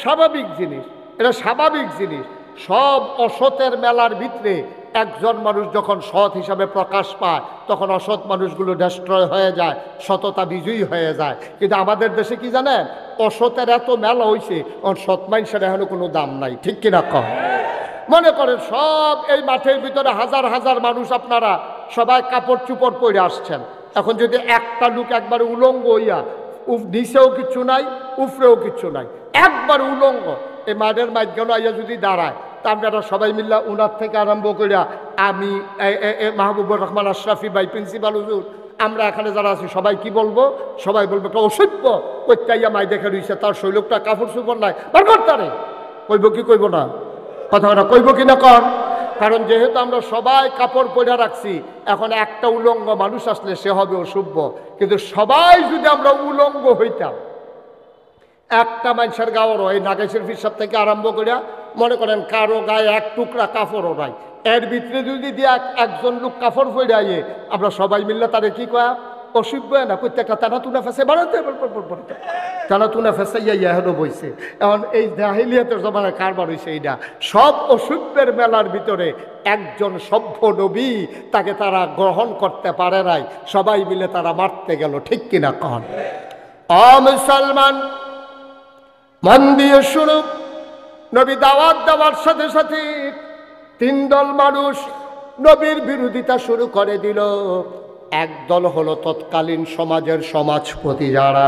স্বাভাবিক জিনিস, এটা স্বাভাবিক জিনিস। সব অসতের মেলার ভিতরে একজন মানুষ যখন সৎ হিসাবে প্রকাশ পায়, তখন অসৎ মানুষগুলো ডেস্ট্রয় হয়ে যায়, সততা বিজয়ী হয়ে যায়। কিন্তু আমাদের দেশে কি জানেন, অসতের এত মেলা হয়েছে, সৎ মানুষের এখনো কোনো দাম নাই, ঠিক কিনা কম? মনে করেন সব এই মাঠের ভিতরে হাজার হাজার মানুষ, আপনারা সবাই কাপড় চুপড় পরে আসছেন। এখন যদি একটা লোক একবার উলঙ্গ হইয়া, নিচেও কিচ্ছু নাই, উপরেও কিচ্ছু নাই, একবার উলঙ্গ এই মাঠের মাঝখানে আইয়া যদি দাঁড়ায়, তা আমরা সবাই মিল্লা উনার থেকে আরম্ভ করিয়া আমি মাহবুবুর রহমান আশরাফি ভাই, প্রিন্সিপাল হুজুর, আমরা এখানে যারা আছি সবাই কি বলবো? সবাই বলবো একটা অসভ্য প্রত্যাইয়া মাই দেখে রয়েছে, তার শৈলকটা কাপড় চুপড় নাই, বার করতারে কইব কি কইব না? কথা কইব কি না কর? কারণ যেহেতু আমরা সবাই কাপড় পরে রাখছি, এখন একটা উলঙ্গ মানুষ আসলে সে হবে অসভ্য। কিন্তু সবাই যদি আমরা উলঙ্গ হইতাম, একটা মানুষের গাওয়ারও এই নাগেশের ফিসাব থেকে আরম্ভ করিয়া মনে করেন কারো গায়ে এক টুকরা কাপড়ও নাই, এর ভিতরে যদি দিয়ে একজন লোক কাপড় পরে আইয়ে, আমরা সবাই মিললে তারে কি কয়া? অসভ্য না, প্রত্যেকটা টানা তুনা ফেসে বাড়াতে টানা তুনা ফেসে ইয়া বইছে। এখন এই জাহিলিয়াতের জমানায় কারবার হয়েছে এইটা। সব অসভ্যের মেলার ভিতরে একজন সভ্য নবী, তাকে তারা গ্রহণ করতে পারে নাই, সবাই মিলে তারা মারতে গেল, ঠিক কিনা কন? মুসলমান মন দিয়ে শুনো, নবী দাওয়াত দেওয়ার সাথে সাথে তিন দল মানুষ নবীর বিরোধিতা শুরু করে দিল। একদল হলো তৎকালীন সমাজের সমাজপতি যারা,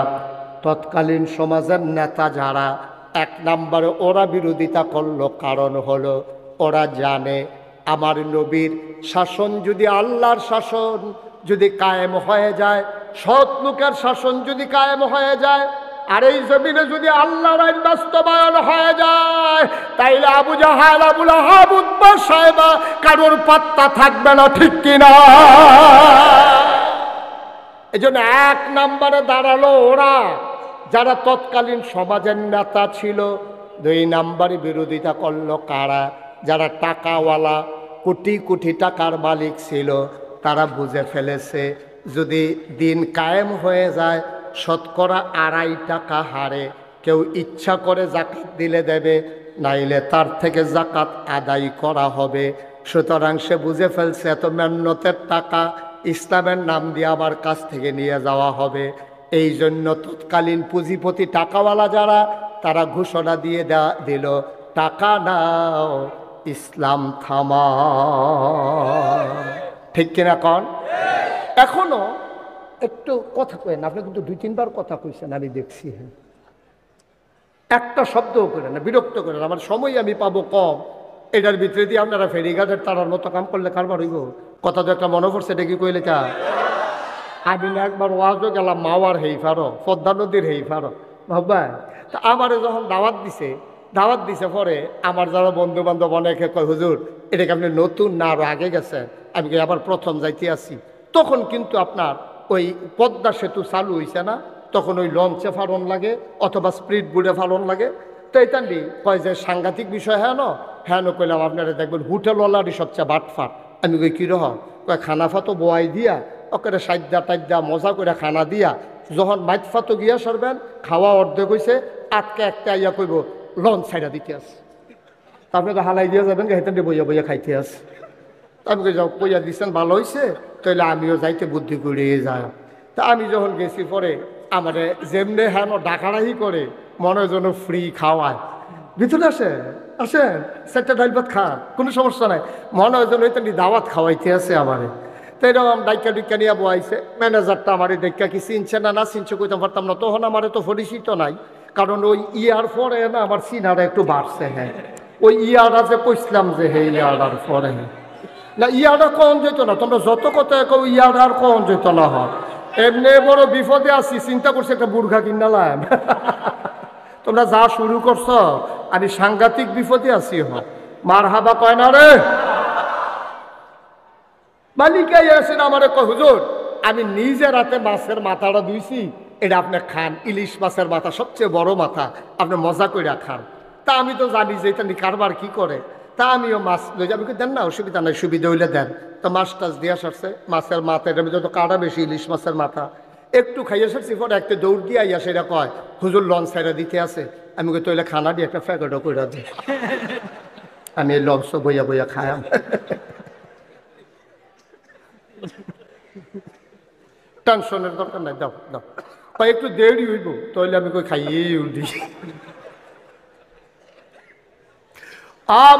তৎকালীন সমাজের নেতা যারা, এক নম্বরে ওরা বিরোধিতা করলো। কারণ হলো ওরা জানে আমার নবীর শাসন যদি আল্লাহর শাসন যদি কায়েম হয়ে যায়, সৎ লোকের শাসন যদি কায়েম হয়ে যায়, আর এই জমিনে যদি আল্লাহর আইন বাস্তবায়ন হয়ে যায়, তাইলে আবু জাহাল, আবু লাহাব, উতবা, সায়বা কারোর পাত্তা থাকবে না, ঠিক কিনা? এই জন্য এক নম্বরে দাঁড়ালো ওরা যারা তৎকালীন সমাজের নেতা ছিল। দুই নম্বরে বিরোধিতা করলো কারা? যারা টাকাওয়ালা, কোটি কোটি টাকার মালিক ছিল। তারা বুঝে ফেলেছে যদি দিন কায়েম হয়ে যায়, শতকরা 2.5 টাকা হারে কেউ ইচ্ছা করে জাকাত দিলে দেবে, নাইলে তার থেকে জাকাত আদায় করা হবে। সুতরাং সে বুঝে ফেলছে এত মেহনতের টাকা ইসলামের নাম দিয়ে আমার কাছ থেকে নিয়ে যাওয়া হবে। এই জন্য তৎকালীন পুঁজিপতি টাকাওয়ালা যারা, তারা ঘোষণা দিয়ে দিল, টাকা নাও, ইসলাম থামা, ঠিক কিনা কন? এখনো একটু কথা কয়েন, আপনি কিন্তু 2-3 বার কথা কইছেন, আমি দেখছি। একটা শব্দও করে না, বিরক্ত করে না, আমার সময় আমি পাবো কম। এটার ভিতরে দিয়ে আপনারা ফেরিঘাটের তারার মতো কাম করলে কারবার হইব। কথা তো একটা মনে পড়ছে, এটা কি কইলে চা আমি না একবার ওয়াজও গেলাম মাওয়ার হেইফারো, পদ্মা নদীর হেইফারো বাবা। তা আমারে যখন দাওয়াত দিছে পরে আমার যারা বন্ধু বান্ধব অনেকে কয় হুজুর এটাকে আপনি নতুন না আরো আগে গেছেন, আমি আবার প্রথম যাইতে আসি। তখন কিন্তু আপনার ওই পদ্মা সেতু চালু হয়েছে না, তখন ওই লঞ্চে ফারণ লাগে অথবা স্পিড বোর্ডে ফারণ লাগে। তো এইটান্ডি কয় যে সাংঘাতিক বিষয় হ্যাঁ কইলাম আপনারা দেখবেন হোটেলওয়ালারই সবচেয়ে বাটফার। আমি কই কীরকম? কয় খানা ফাতো বোয়াই দিয়া ওকে সাইডা টাইডা মজা করে খানা দিয়া যখন মাইট ফাতো গিয়া সরবেন খাওয়া অর্ধেক হয়েছে আটকে একটা ইয়া কইব লঞ্চ সাইডা দিতে আছে, আপনি তো হালাই দিয়া যাবেন হেঁটে বইয়া বইয়া খাইতে আছে। আমি কই যাও বইয়া দিচ্ছেন ভালো হয়েছে, তাইলে আমিও যাইতে বুদ্ধি করিয়ে যায়। তা আমি যখন গেছি পরে আমারে যেমনে হ্যাঁ ডাকাডাকি করে মনে যেন ফ্রি খাওয়ায়, ভিতরে আসেন সেটা ডাইল ভাত খান, কোনো সমস্যা নাই, মনে হয় যেন ওইটা দাওয়াত খাওয়াইতে আছে আমারে। তো এরকম ডাইকা ডিকা নিয়ে বয়াইছে। ম্যানেজারটা আমারে দেখা কি চিনছে না চিনছে কইতে পারতাম না, তখন আমারে তো পরিচিত নাই, কারণ ওই ইয়ার পরে না আমার চিনারা একটু বাড়ছে। হ্যাঁ ওই ইয়ারা যে কইছিলাম যে হে ইয়ারার পরে না, ইয়ারা কখন যেত না, তোমরা যত কথা কেউ ইয়ারার কখন যেত না হয়। এমনি বড় বিপদে আছি, চিন্তা করছি একটা বুর্খা কিনালাম। তোমরা যা শুরু করছো আমি সাংঘাতিক বিপদে আছি। হয় মার হাবা কয় না রে মালিকাই আসেন আমারে কয় হুজুর আমি নিজে রাতে মাছের মাথাটা ধুইছি, এটা আপনি খান, ইলিশ মাছের মাথা সবচেয়ে বড় মাথা, আপনি মজা করে খান। তা আমি তো জানি যে এটা কারবার কি করে, তা আমিও মাছ লই যাবি, দেন না অসুবিধা নাই, সুবিধা হইলে দেন। তো মাছ টাছ দিয়া সারছে, মাছের মাথা এটার ভিতরে তো কাটা বেশি, ইলিশ মাছের মাথা একটু খাইয়া সারছি। পরে একটা দৌড় দিয়ে আইয়া সেটা কয় হুজুর লঞ্চ সাইডা দিতে আছে। আমি কই তৈলে খানা দিয়ে একটা ফ্যাকেটও করে দিই, আমি এই লঞ্চ বইয়া বইয়া খায়াম। টেনশনের দরকার নাই, দাও দাও একটু দেরি হইব, তাহলে আমি কই খাইয়েই উঠি।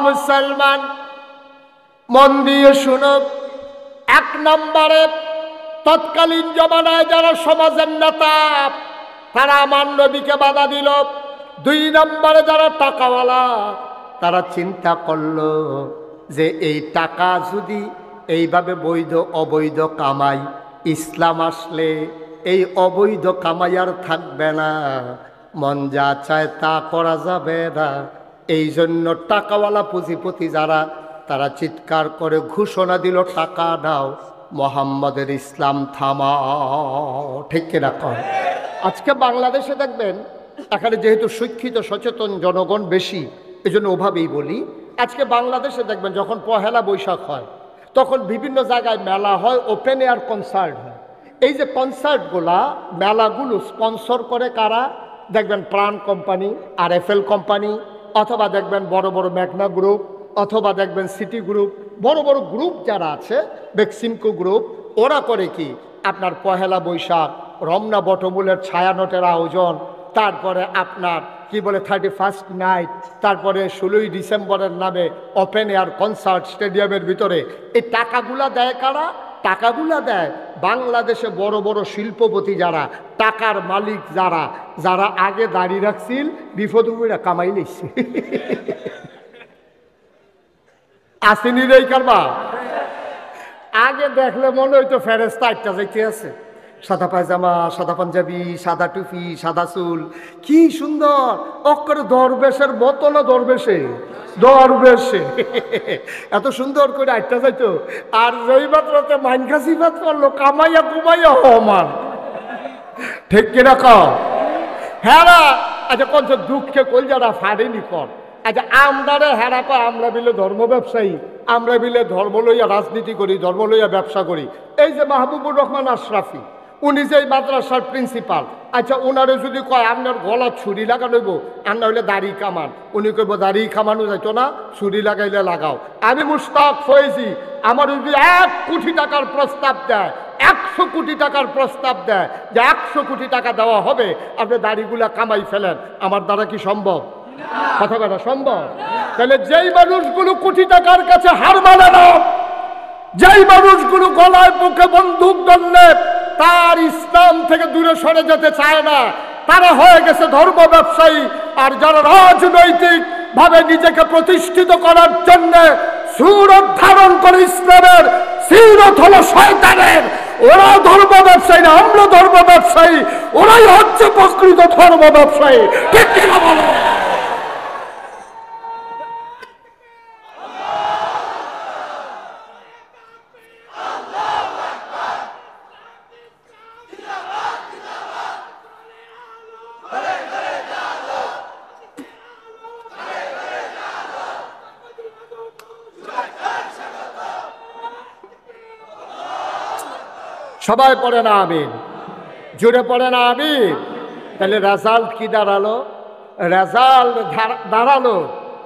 মুসলমান মন দিয়ে শুনো, এক নম্বরে তৎকালীন জমানায় যারা সমাজের নেতা তারা আমার নবীকে বাধা দিল। 2 নম্বরে যারা টাকাওয়ালা তারা চিন্তা করলো যে এই টাকা যদি এইভাবে বৈধ অবৈধ কামাই, ইসলাম আসলে এই অবৈধ কামাই আর থাকবে না, মন যা চায় তা করা যাবে না। এই জন্য টাকাওয়ালা পুঁজিপতি যারা তারা চিৎকার করে ঘোষণা দিল টাকা দাও, মোহাম্মদের ইসলাম থামাও। ঠিক কিনা কর? আজকে বাংলাদেশে দেখবেন এখানে যেহেতু শিক্ষিত সচেতন জনগণ বেশি, এই জন্য ওভাবেই বলি, আজকে বাংলাদেশে দেখবেন যখন পহেলা বৈশাখ হয় তখন বিভিন্ন জায়গায় মেলা হয়, ওপেন এয়ার কনসার্ট হয়। এই যে কনসার্টগুলা মেলাগুলো স্পন্সর করে কারা? দেখবেন প্রাণ কোম্পানি, RFL কোম্পানি, অথবা দেখবেন বড় বড় মেঘনা গ্রুপ, অথবা দেখবেন সিটি গ্রুপ, বড় বড় গ্রুপ যারা আছে, বেক্সিমকো গ্রুপ, ওরা করে কি আপনার পহেলা বৈশাখ, রমনা বটমূলের ছায়ানটের আয়োজন, তারপরে আপনার কি বলে 31st নাইট, তারপরে 16ই ডিসেম্বরের নামে ওপেন এয়ার কনসার্ট স্টেডিয়ামের ভিতরে। এই টাকাগুলা দেয় কারা? টাকাগুলা দেয় বাংলাদেশে বড় বড় শিল্পপতি যারা, টাকার মালিক যারা, যারা আগে দাঁড়িয়ে রাখছিল বিপদ উপরে কামাই নিচ্ছে। আসেনি রে কারবা? আগে দেখলে মনে হইতো ফেরেস্তা একটা যাইতে আছে, সাদা পায়জামা, সাদা পাঞ্জাবি, সাদা টুপি, সাদা চুল, কি সুন্দর, অক্ষরে দরবেশের মতো না, দরবেশে এত সুন্দর করে আটটা যাইতো। আর যেই মাত্রতে মাইনখাসি ভাত করলো, কামাইয়া কুমাইয়া হমান। ঠিক কিনা কও? হ্যাঁ না? আচ্ছা কোন দুঃখে কল যারা ফাড়েনি কর। আচ্ছা আমরারে হেরা কয় আমরা বিলে ধর্ম ব্যবসায়ী, আমরা বিলে ধর্ম লইয়া রাজনীতি করি, ধর্ম লইয়া ব্যবসা করি। এই যে মাহবুবুর রহমান আশরাফি, উনি যে মাদ্রাসার প্রিন্সিপাল, আচ্ছা ওনারে যদি কয় আপনার গলা ছুরি লাগাইব, আর না হইলে দাড়ি কামান, উনি কইব দাড়ি কামানো যাইতো না, ছুরি লাগাইলে লাগাও। আমি মুশতাক ফয়েজি, আমার যদি 1 কোটি টাকার প্রস্তাব দেয়, 100 কোটি টাকার প্রস্তাব দেয় যে 100 কোটি টাকা দেওয়া হবে, আপনি দাড়িগুলা কামাই ফেলেন, আমার দ্বারা কি সম্ভব? কথা কথা সম্ভব? তাহলে যেই মানুষগুলো কোটি টাকার কাছে হার মানে না, যেই মানুষগুলো গলায় বুকে বন্দুক ধরলে তার ইসলাম থেকে দূরে সরে যেতে চায় না, তারা হয়ে গেছে ধর্ম ব্যবসায়ী। আর যারা রাজনৈতিক ভাবে নিজেকে প্রতিষ্ঠিত করার জন্য সুরত ধারণ করে ইসলামের সিরত হলো শয়তানের। ওরা ধর্ম ব্যবসায়ী না, আমরা ধর্ম ব্যবসায়ী, ওরাই হচ্ছে প্রকৃত ধর্ম ব্যবসায়ী। ঠিক কিনা বলো? সবাই পড়ে না আমিন, জোরে পড়ে না আমিন। তাহলে রেজাল্ট কি দাঁড়ালো? রেজাল্ট দাঁড়ালো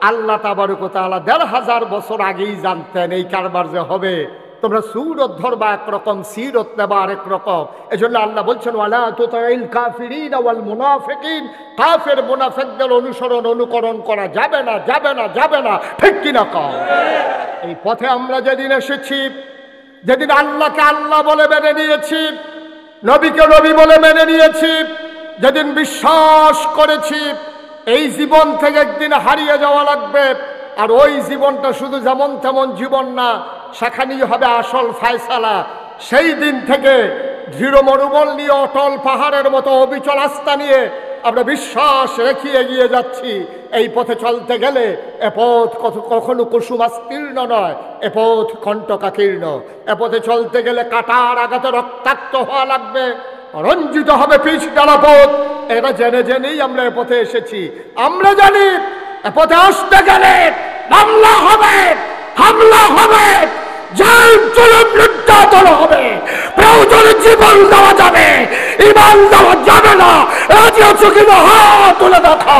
আল্লাহ তাবারক ওয়া তাআলা ১৫০০ বছর আগেই জানতেন এই কারবার যে হবে। তোমরা সুরত ধরবা একরকম, সিরত নেবা আরেক রকম। এজন্য আল্লাহ বলছেন ওয়ালা তুতিল কাফিরিন ওয়াল মুনাফিকিন, কাফের মুনাফিকদের অনুকরণ করা যাবে না, যাবে না, যাবে না। ঠিক কিনা কও? এই পথে আমরা যেদিন এসেছি, যেদিন আল্লাহকে আল্লাহ বলে মেনে নিয়েছি, নবীকে নবী বলে মেনে নিয়েছি, যেদিন বিশ্বাস করেছি এই জীবন থেকে একদিন হারিয়ে যাওয়া লাগবে, আর ওই জীবনটা শুধু যেমন তেমন জীবন না, সেখানেই হবে আসল ফায়সালা। সেই দিন থেকে দৃঢ় মনোবল নিয়ে, অটল পাহাড়ের মতো অবিচল আস্থা নিয়ে আমরা বিশ্বাস রেখে এগিয়ে যাচ্ছি। এই পথে চলতে গেলে এ পথ কখনো কুসুমাস্তীর্ণ নয়, এ পথ কণ্টকাকীর্ণ। এ পথে চলতে গেলে কাটার আঘাতে রক্তাক্ত হওয়া লাগবে, রঞ্জিত হবে পিচ ডালা পথ। এটা জেনে জেনেই আমরা এ পথে এসেছি। আমরা জানি এ পথে আসতে গেলে মামলা হবে, হামলা হবে, জেল জুলুম নির্যাতন হবে, প্রয়োজনে জীবন দেওয়া যাবে, ঈমান দেওয়া যাবে না। রাজি আছো কিনা? হাত তুলে দেখা।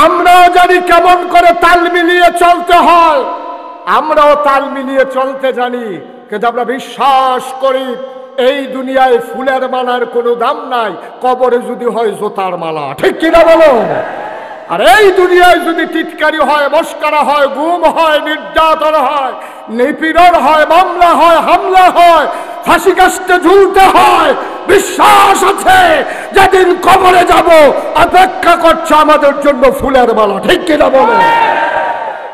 আমরাও জানি কেমন করে তাল মিলিয়ে চলতে হয়। আমরাও তাল মিলিয়ে চলতে জানি, কিন্তু আমরা বিশ্বাস করি এই দুনিয়ায় ফুলের মালার কোনো দাম নাই, কবরে যদি হয় জোতার মালা। ঠিক কিনা বলো? আর এই দুনিয়ায় যদি টিটকারি হয়, মস্করা হয়, গুম হয়, নির্যাতন হয়, নিপীড়ন হয়, মামলা হয়, হামলা হয়, ফাঁসি কাস্টে ঝুলতে হয়, বিশ্বাস আছে যেদিন কবরে যাব অপেক্ষা করছে আমাদের জন্য ফুলের মালা। ঠিক কিনা বলো?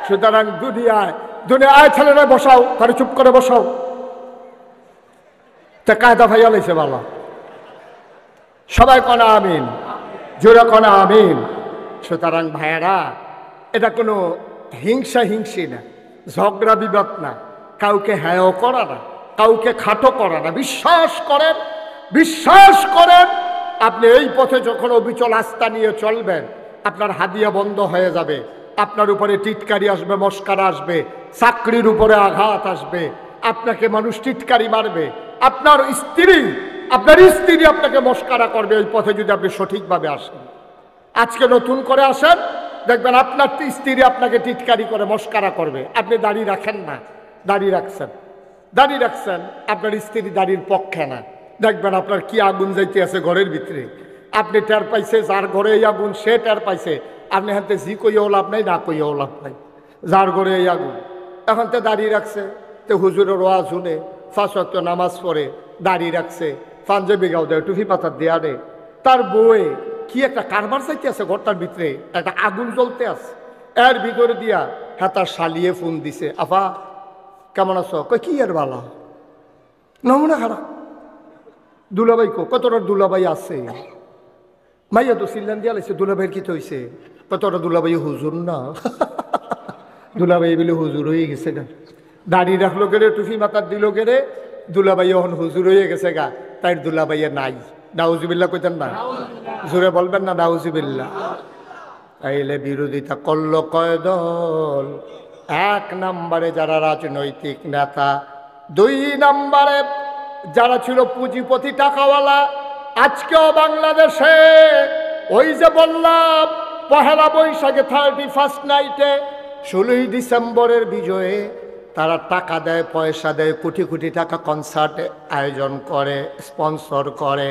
সুতরাং দুনিয়ায় ছেলেরা বসাও, তারা চুপ করে বসাও। তা কায়দা ভাইয়া লাইছে বালা, সবাই কনা আমিন, জোরে কনা আমিন। সুতরাং ভাইয়ারা, এটা কোনো হিংসি না, ঝগড়া বিবাদ না, কাউকে হ্যায়ও করা না, কাউকে খাটো করা না। বিশ্বাস করেন আপনি এই পথে যখন অবিচল আস্থা নিয়ে চলবেন, আপনার হাদিয়া বন্ধ হয়ে যাবে, আপনার উপরে টিটকারি আসবে, মস্কারা আসবে, চাকরির উপরে আঘাত আসবে, আপনাকে মানুষ টিটকারি মারবে, আপনার স্ত্রী আপনাকে মস্কারা করবে এই পথে যদি আপনি সঠিকভাবে আসেন। আজকে নতুন করে আসেন, দেখবেন আপনার স্ত্রী আপনাকে টিটকারি করে, মস্কারা করবে। আপনি দাড়ি রাখেন না, দাড়ি রাখছেন, আপনার স্ত্রী দাড়ির পক্ষে না, দেখবেন আপনার কি আগুন যাইতে আছে ঘরের ভিতরে। আপনি টের পাইছে, যার ঘরে এই আগুন সে টের পাইছে। আপনি হাতে জি কইয়াও লাভ নাই, না কইয়াও লাভ নাই, যার ঘরে এই আগুন। এখন তো দাড়ি রাখছে, তো হুজুরের ওয়াজ শুনে, 5 ওয়াক্ত নামাজ পড়ে, দাড়ি রাখছে, পাঞ্জাবি গাও দেয়, টুপি পাতার দেয়া দেয়, তার বউয়ে কি একটা কারবার চাইতে আছে ঘরটার ভিতরে, একটা আগুন জ্বলতে আছে। এর ভিতরে দিয়া হ্যাঁ তার শালিয়ে ফোন দিছে, আফা কেমন আছো? কই কি এর বালা, নমুনা খারাপ। দুলাভাই কতটা দুলাভাই আছে, মাইয়া তো সিল্লান দিয়া লাগছে, দুলাভাইয়ের কি হয়েছে? কতটা দুলাভাই হুজুর না, দুলাভাই বলে হুজুর হয়ে গেছে গা, দাড়ি রাখলো গেলে, টুপি মাথার দিল গেলে, দুলাভাই এখন হুজুর হয়ে গেছে গা, তাই দুলাভাইয়া নাই। নাউজুবিল্লাহ কইতেন না, জোরে বলবেন না নাউজুবিল্লাহ। তাইলে বিরোধিতা করলো কয় দল? 1 নম্বরে যারা রাজনৈতিক নেতা, 2 নম্বরে যারা ছিল পুঁজিপতি টাকাওয়ালা। আজকেও বাংলাদেশে ওই যে বললাম পহেলা বৈশাখে 31st নাইটে 16ই ডিসেম্বরের বিজয়ে তারা টাকা দেয়, পয়সা দেয়, কোটি কোটি টাকা কনসার্ট আয়োজন করে, স্পন্সর করে।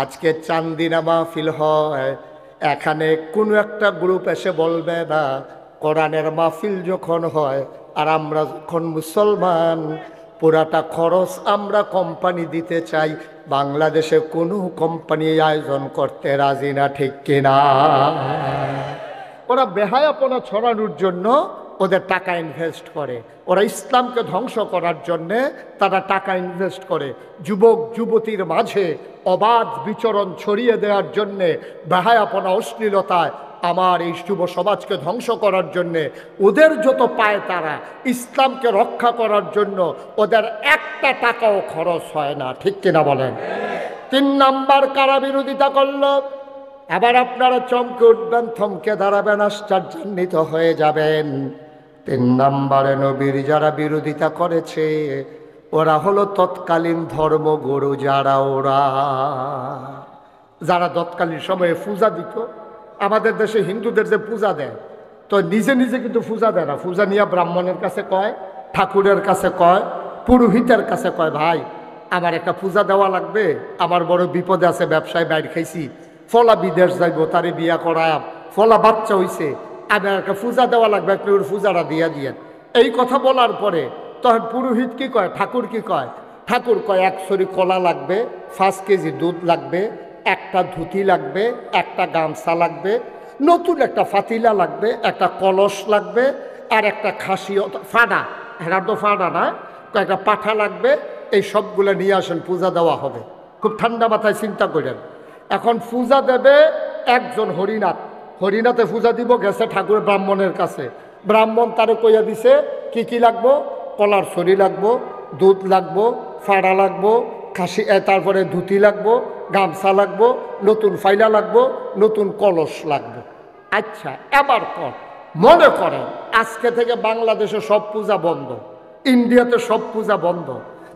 আজকে চান্দিনা মাহফিল হয়, এখানে কোনো একটা গ্রুপ এসে বলবে না কোরআনের মাহফিল যখন হয় আর আমরা যখন মুসলমান পুরাটা খরচ আমরা কোম্পানি দিতে চাই, বাংলাদেশে কোনো কোম্পানি আয়োজন করতে রাজি না, ঠিক কিনা? ওরা বেহায়াপনা ছড়ানোর জন্য ওদের টাকা ইনভেস্ট করে, ওরা ইসলামকে ধ্বংস করার জন্যে তারা টাকা ইনভেস্ট করে, যুবক যুবতীর মাঝে অবাধ বিচরণ ছড়িয়ে দেওয়ার জন্যে, বেহায়াপনা অশ্লীলতায় আমার এই যুব সমাজকে ধ্বংস করার জন্যে ওদের যত পায় তারা ইসলামকে রক্ষা করার জন্য ওদের একটা টাকাও খরচ হয় না, ঠিক কিনা বলেন? 3 নাম্বার কারা বিরোধিতা করলো? আবার আপনারা চমকে উঠবেন, থমকে দাঁড়াবেন, আশ্চর্যান্বিত হয়ে যাবেন। 3 নাম্বারে নবীর যারা বিরোধিতা করেছে ওরা হলো তৎকালীন ধর্মগুরু, যারা তৎকালীন সময়ে পূজা দিত। আমাদের দেশে হিন্দুদের যে পূজা দেয়, তো নিজে নিজে কিন্তু পূজা দেয় না, পূজা নিয়ে ব্রাহ্মণের কাছে কয়, ঠাকুরের কাছে কয়, পুরোহিতের কাছে কয়, ভাই আমার একটা পূজা দেওয়া লাগবে, আমার বড় বিপদে আছে, ব্যবসায় বাইর খাইছি, ফলা বিদেশ যাইব, তারে বিয়া করায়, ফলা বাচ্চা হইছে, আমার একটা পূজা দেওয়া লাগবে, একটু পূজাটা দিয়া দিয়ে। এই কথা বলার পরে তখন পুরোহিত কি কয়, ঠাকুর কি কয়? ঠাকুর কয় 1 ছড়ি কলা লাগবে, 5 কেজি দুধ লাগবে, একটা ধুতি লাগবে, একটা গামছা লাগবে, নতুন একটা ফাতিলা লাগবে, একটা কলস লাগবে, আর একটা খাসি ফাডা, হেরা তো ফাডা না, একটা পাঠা লাগবে। এই সবগুলো নিয়ে আসেন, পূজা দেওয়া হবে। খুব ঠান্ডা মাথায় চিন্তা করেন। এখন পূজা দেবে একজন হরিনাথ, হরিনাথে পূজা দিব, গেছে ঠাকুর ব্রাহ্মণের কাছে, ব্রাহ্মণ তারে কইয়া দিছে কি কি লাগবো, কলার ছড়ি লাগবো, দুধ লাগবো, ফাড়া লাগবো, খাসি, তারপরে ধুতি লাগবো, গামছা লাগবো, নতুন ফাইলা লাগবো, নতুন কলস লাগবে। আচ্ছা এবার মনে করেন আজকে থেকে বাংলাদেশে সব পূজা বন্ধ, ইন্ডিয়াতে সব পূজা বন্ধ,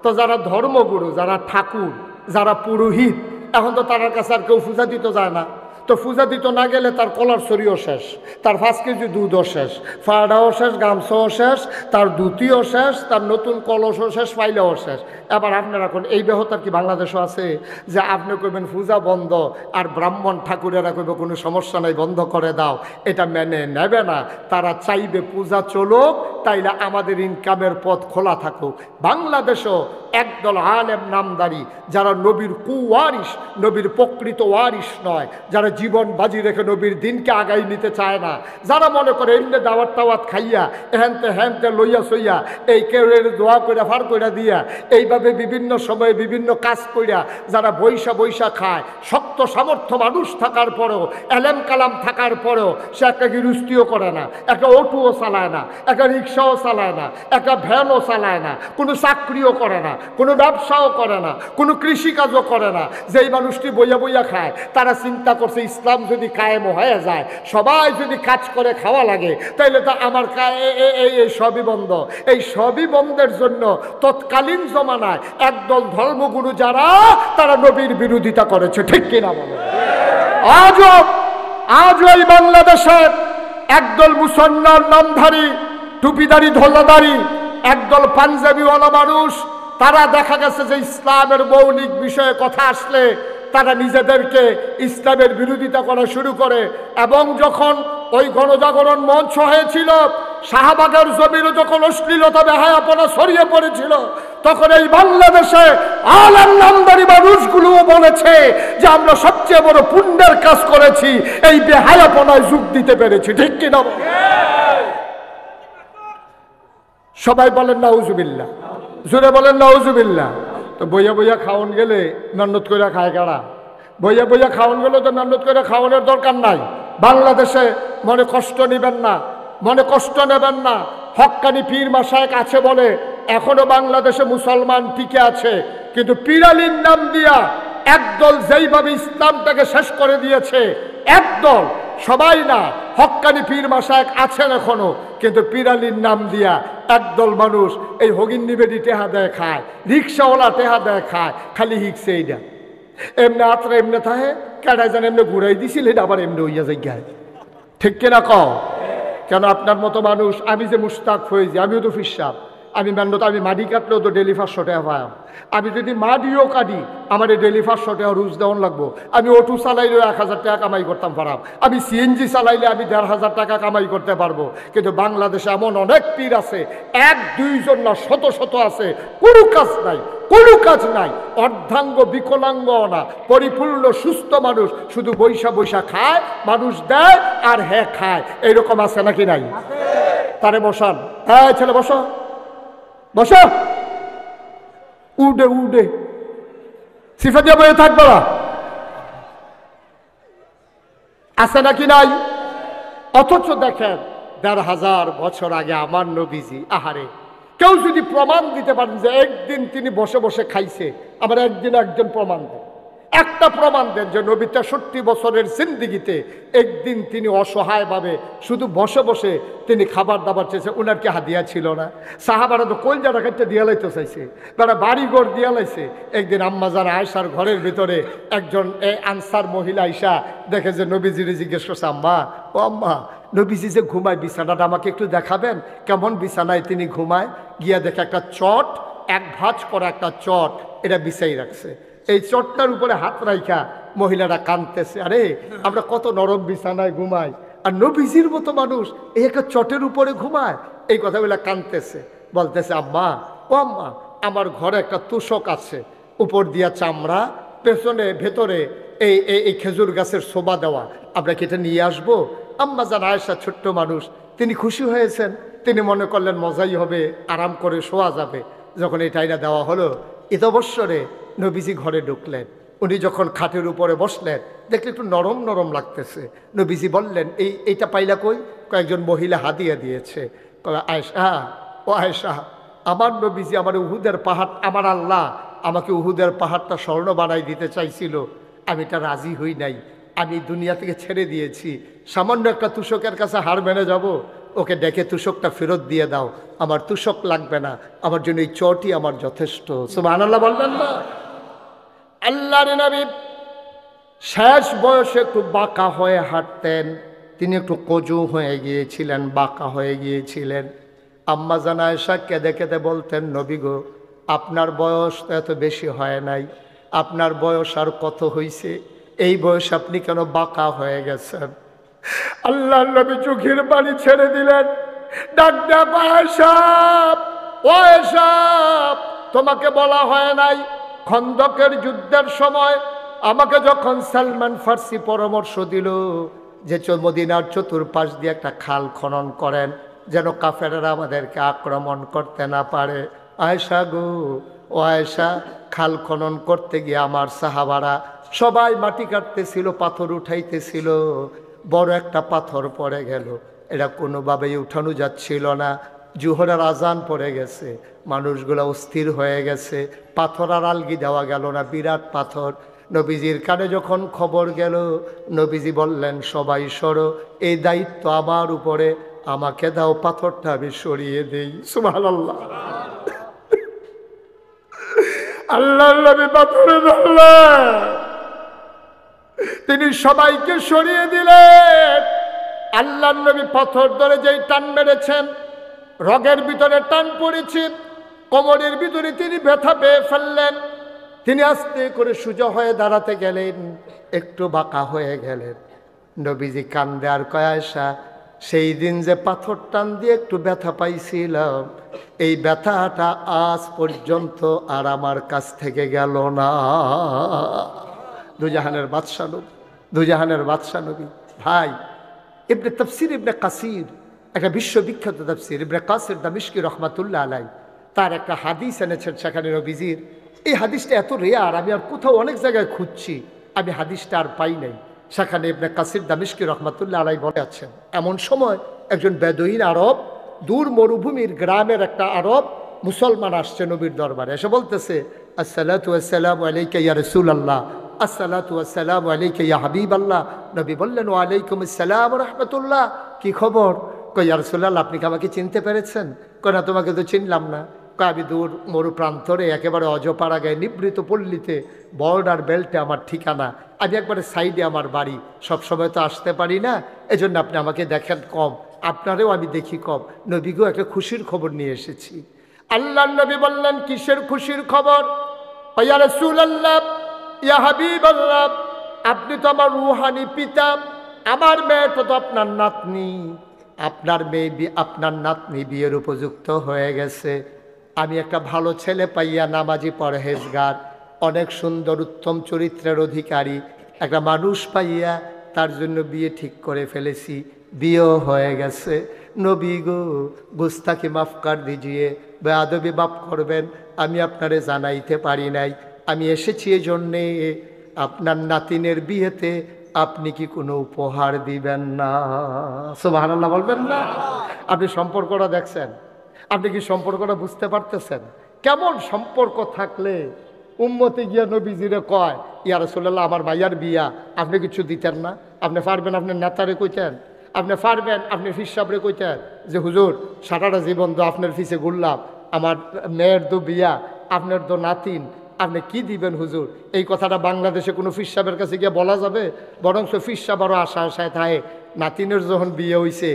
তো যারা ধর্মগুরু, যারা ঠাকুর, যারা পুরোহিত, এখন তো তার কাছে আর কেউ পূজা দিতে যায় না। তো পূজা দিত না গেলে তার কলার ছড়িও শেষ, তার 5 কেজি দুধও শেষ, ফাড়াও শেষ, গামছাও শেষ, তার ধুতিও শেষ, তার নতুন কলসও শেষ, ফাইলাও শেষ। এবার আপনারা এখন এই ব্যাহতার কি বাংলাদেশও আছে যে আপনি কইবেন পূজা বন্ধ আর ব্রাহ্মণ ঠাকুরেরা কইবে কোনো সমস্যা নাই, বন্ধ করে দাও? এটা মেনে নেবে না। তারা চাইবে পূজা চলুক, তাইলে আমাদের ইনকামের পথ খোলা থাকুক। বাংলাদেশও একদল আলেম নামদারি, যারা নবীর কুওয়ারিস, নবীর প্রকৃত ওয়ারিস নয়, যারা জীবন বাজি রেখে নবীর দিনকে আগাই নিতে চায় না, যারা মনে করে এমনি দাওয়াত টাওয়াত খাইয়া হ্যানতে লইয়া সইয়া এই কেউ দোয়া কইরা ফার কইরা দিয়া এইভাবে বিভিন্ন সময়ে বিভিন্ন কাজ কইরা যারা বৈশা খায়, শক্ত সামর্থ্য মানুষ থাকার পরেও, এলেম কালাম থাকার পরেও সে একটা গৃহস্থিও করে না, একটা অটোও চালায় না, একটা রিক্সাও চালায় না, একটা ভ্যানও চালায় না, কোনো চাকরিও করে না, কোনো ব্যবসাও করে না, কোনো কৃষিকাজও করে না। যেই মানুষটি বইয়া খায়, তারা চিন্তা করছে ইসলাম যদি কায়েম হয়ে যায়, সবাই যদি কাজ করে খাওয়া লাগে, তাইলে তো আমার এই সবই বন্ধ। এই সবই বন্ধের জন্য তৎকালীন জমানায় একদল ধর্মগুরু যারা, তারা নবীর বিরোধিতা করেছে, ঠিক কিনা বলে? আজও এই বাংলাদেশের একদল মুসলমান নামধারী, টুপিদারি, ধোলাদারি, একদল পাঞ্জাবিওয়ালা মানুষ, তারা দেখা গেছে যে ইসলামের মৌলিক বিষয়ে কথা আসলে তারা নিজেদেরকে ইসলামের বিরোধিতা করা শুরু করে। এবং যখন ওই গণজাগরণ মঞ্চ হয়েছিল, শাহবাগের জমিনে যখন অশ্লীলতা বেহায়াপনা ছড়িয়ে পড়েছিল, তখন এই বাংলাদেশে আলেম নামদারি মানুষগুলোও বলেছে যে আমরা সবচেয়ে বড় পুণ্যের কাজ করেছি, এই বেহায়াপনায় যোগ দিতে পেরেছি, ঠিক কিনা? সবাই বলেন নাউজুবিল্লাহ, জোরে বলেন নাউজুবিল্লাহ। তো বইয়া খাওয়ান গেলে মেহনত করে খায় কারা? বইয়া খাওয়ান গেলে তো মেহনত করে খাওয়ানোর দরকার নাই। বাংলাদেশে মনে কষ্ট নেবেন না, হক্কানি পীর মাশায়েখ আছে বলে এখনো বাংলাদেশে মুসলমান টিকে আছে, কিন্তু পীরালির নাম দিয়া একদল যেইভাবে ইসলামটাকে শেষ করে দিয়েছে, একদল, সবাই না, হক্কানি পীর মাশায়েখ আছেন এখনো, কিন্তু পীরালির নাম দিয়া একদল মানুষ এই হগিন্নি বেডি টেহা দেয় খায়, রিক্সাওয়ালা টেহা দেয় খায়, খালি হিকছে এইটা এমনি আত্রা এমনি থাকে, কেটায় যেন এমনি ঘুরাই দিছিল, এটা আবার এমনি হইয়া যায় গায়ে, ঠিক কিনা কও? কেন আপনার মতো মানুষ, আমি যে মুশতাক ফয়েজি, আমিও তো ফিরসাব, আমি মেন্নত আমি মাটি কাটলেও তো ডেলি 500 টাকা পাইম। আমি যদি মাটিও কাটি আমার ডেলি 500 টাকা রুজ দেওয়ান লাগবো। আমি অটো চালাইলেও 1000 টাকা কামাই করতাম পারাম। আমি সিএনজি চালাইলে আমি 1500 টাকা কামাই করতে পারবো। কিন্তু বাংলাদেশে এমন অনেক পীর আছে, 1-2 জন না, শত শত আছে, কোনো কাজ নাই, কোনো কাজ নাই, অর্ধাঙ্গ বিকলাঙ্গ না, পরিপূর্ণ সুস্থ মানুষ, শুধু বৈশা বৈশা খায়, মানুষ দেয় আর হ্যাঁ খায়, এইরকম আছে নাকি নাই? তারে বসান, হ্যাঁ ছেলে বসো, বসো, উডে উডে সিফা দিয়ে বয়ে থাকবো না, আছে নাকি নাই? অথচ দেখেন 1500 বছর আগে আমার নবীজি, আহারে, কেউ যদি প্রমাণ দিতে পারেন যে একদিন তিনি বসে বসে খাইছে, আমার একদিন একজন প্রমাণ দেন, একটা প্রমাণ দেন যে নবী 63 বছরের জিন্দিগিতে একদিন তিনি অসহায়ভাবে শুধু বসে বসে তিনি খাবার দাবার চেয়েছে। ওনার কি হাদিয়া ছিল না? সাহাবারা তো কলজাটা কাটতে দিয়া লাইতে চাইছে, তারা বাড়িঘর দিয়া লাইছে। একদিন আম্মাজান আয়েশার ঘরের ভিতরে একজন আনসার মহিলা আইসা দেখে যে নবীজিরে জিজ্ঞেস করছে, আম্মা, ও আম্মা, নবীজি যে ঘুমায় বিছানাটা আমাকে একটু দেখাবেন, কেমন বিছানায় তিনি ঘুমায়? গিয়া দেখে একটা চট, এক ভাঁজ করা একটা চট এটা বিছাই রাখছে। এই চটটার উপরে হাত রাইখা মহিলারা কাঁদতেছে, আরে আমরা কত নরম বিছানায় ঘুমাই, আর নবীজির মতো মানুষ এই একটা চটের উপরে ঘুমায়। এই কথাগুলো কাঁদতেছে, বলতেছে, আম্মা, ও আম্মা, আমার ঘরে একটা তোষক আছে, উপর দিয়া চামড়া, পেছনে ভেতরে এই এই খেজুর গাছের শোভা দেওয়া, আমরা কি এটা নিয়ে আসবো? আম্মা জান আয়েশা ছোট্ট মানুষ, তিনি খুশি হয়েছেন, তিনি মনে করলেন মজাই হবে, আরাম করে শোয়া যাবে। যখন এই টাইনা দেওয়া হলো, ঈদ অবসরে নবীজি ঘরে ঢুকলেন। উনি যখন খাটের উপরে বসলেন, দেখলে একটু নরম নরম লাগতেছে। নবীজি বললেন, এইটা পাইলা কই? কয়েকজন মহিলা হাদিয়া দিয়েছে। আয়েশা, ও আয়েশা, আমার নবীজি আমার উহুদের পাহাড়, আমার আল্লাহ আমাকে উহুদের পাহাড়টা স্বর্ণ বানাই দিতে চাইছিল, আমি এটা রাজি হই নাই, আমি দুনিয়া থেকে ছেড়ে দিয়েছি। সামান্য একটা তুষকের কাছে হার মেনে যাব? ওকে ডেকে তুষকটা ফেরত দিয়ে দাও, আমার তুষক লাগবে না, আমার জন্য এই চটি আমার যথেষ্ট। সুবহানাল্লাহ বলবেন না? আল্লাহর নবী শেষ বয়সে একটু বাঁকা হয়ে হাঁটতেন, তিনি একটু কজু হয়ে গিয়েছিলেন, বাঁকা হয়ে গিয়েছিলেন। আম্মা জান আয়েশা কেঁদে কেঁদে বলতেন, নবী গো, আপনার বয়স তো এত বেশি হয় নাই, আপনার বয়স আর কত হইছে, এই বয়স আপনি কেন বাঁকা হয়ে গেছেন? আল্লাহর নবী চোখের পানি ছেড়ে দিলেন, ডাক দেয়া, আয়েশা, ও আয়েশা, তোমাকে বলা হয় নাই খন্দকের যুদ্ধের সময় আমাকে যখন সালমান ফার্সি পরামর্শ দিল যে মদিনার চতুর্পাশ দিয়ে একটা খাল খনন করেন যেন কাফেররা আমাদেরকে আক্রমণ করতে না পারে? আয়েশা গো, ও আয়েশা, খাল খনন করতে গিয়ে আমার সাহাবারা সবাই মাটি কাটতেছিল, পাথর উঠাইতেছিল, বড় একটা পাথর পড়ে গেল, এটা কোনোভাবেই উঠানো যাচ্ছিল না। জোহরের আজান পড়ে গেছে, মানুষগুলো অস্থির হয়ে গেছে, পাথর আর আলগি দেওয়া গেল না, বিরাট পাথর। নবীজির কানে যখন খবর গেল, নবীজি বললেন, সবাই সরো, এই দায়িত্ব আমার উপরে, আমাকে দাও, পাথরটা আমি সরিয়ে দেই। সুবহানাল্লাহ। আল্লাহর নবী পাথরে ধরলেন, তিনি সবাইকে সরিয়ে দিলেন। আল্লাহর নবী পাথর ধরে যেই টান মেরেছেন, রগের ভিতরে টান পড়েছে, কোমরের ভিতরে তিনি ব্যথা পেয়ে ফেললেন। তিনি আস্তে করে সোজা হয়ে দাঁড়াতে গেলেন, একটু বাঁকা হয়ে গেলেন। নবীজি কান্দে আর কয়, আয়েশা, সেই দিন যে পাথর টান দিয়ে একটু ব্যথা পাইছিলাম, এই ব্যথাটা আজ পর্যন্ত আর আমার কাছ থেকে গেল না। দুজাহানের বাদশা নবী, দুজাহানের বাদশা নবী। ভাই, ইবনে তাফসির ইবনে কাসির, একটা বিশ্ববিখ্যাত তাফসির, ইবনে কাসির দামিশকি রহমাতুল্লাহ আলাই, তার একটা হাদিস এনেছেন সেখানে নবীজির। এই হাদিসটা এত রেয়ার, আমি আর কোথাও অনেক জায়গায় খুঁজছি, আমি হাদিসটা আর পাই নাই। সেখানে ইবনে কাসির দামিশকি রহমাতুল্লাহ আলাই বলে আছেন, এমন সময় একজন বেদুইন আরব, দূর মরুভূমির গ্রামের একটা আরব মুসলমান আসছে নবীর দরবারে, এসে বলতেছে, আসসালাতু ওয়াসসালামু আলাইকা ইয়া রাসূলুল্লাহ, আসসালাতু ওয়াসসালামু আলাইকা ইয়া হাবিবাল্লাহ। নবী বললেন, ওয়া আলাইকুম আসসালাম ওয়া রাহমাতুল্লাহ, কি খবর? কই, ইয়া রাসূলুল্লাহ, আপনি কি আমাকে চিনতে পেরেছেন? কই, না, তোমাকে তো চিনলাম না। কই, আমি দূর মরু প্রান্তরে একেবারে অজপাড়া গায়ে নিবৃত পল্লীতে বর্ডার বেল্টে আমার ঠিকানা, আমি একবারে সাইডে আমার বাড়ি, সবসময় তো আসতে পারি না, এজন্য আপনি আমাকে দেখেন কম, আপনারেও আমি দেখি কম। নবীকেও একটা খুশির খবর নিয়ে এসেছি। আল্লাহর নবী বললেন, কিসের খুশির খবর? ইয়া রাসূলুল্লাহ, ইয়া হাবিবাল্লাহ, আপনি তো আমার রূহানি পিতা, আমার মেয়ে তো আপনার নাতনি, আপনার নাতনি বিয়ের উপযুক্ত হয়ে গেছে। আমি একটা ভালো ছেলে পাইয়া, নামাজি, পরহেজগার, অনেক সুন্দর উত্তম চরিত্রের অধিকারী একটা মানুষ পাইয়া তার জন্য বিয়ে ঠিক করে ফেলেছি, বিয়েও হয়ে গেছে। নবী গো, গুস্তাকি মাফ কর দিজিয়ে, বেয়াদবি মাফ করবেন, আমি আপনারে জানাইতে পারি নাই। আমি এসেছি এই জন্যে, আপনার নাতিনের বিয়েতে আপনি কি কোনো উপহার দিবেন না? সুবহানাল্লাহ বলবেন না? আপনি সম্পর্কটা দেখছেন? আপনি কি সম্পর্কটা বুঝতে পারতেছেন? কেমন সম্পর্ক থাকলে উম্মতে গিয়া নবীজিরে কয়, ইয়া রাসূলুল্লাহ, আমার ভাইয়ার বিয়া, আপনি কিছু দিতেন না? আপনি পারবেন আপনার নেতারে কইতেন? আপনি পারবেন আপনি ফিস সাহেবরে কইতেন যে হুজুর, সারাটা জীবন তো আপনার ফিসে ঘুরলাম, আমার মেয়ের তো বিয়া, আপনার তো নাতিন, আপনি কি দিবেন হুজুর? এই কথাটা বাংলাদেশে কোনো ফিস সাহেবের কাছে গিয়ে বলা যাবে? বরং ফিস সাহেব আরও আশায় থাকে, নাতিনের যখন বিয়ে হইছে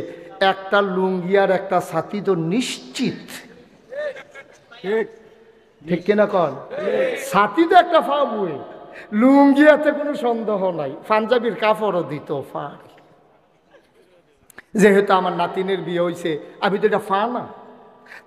একটা লুঙ্গি আর একটা ছাতি তো নিশ্চিত, ঠিক কিনা কন? ছাতি তো একটা পাবই, লুঙ্গিয়াতে কোনো সন্দেহ নাই, পাঞ্জাবির কাপড়ও দিত পারি। যেহেতু আমার নাতিনের বিয়ে হয়েছে, আমি তো এটা ফা না,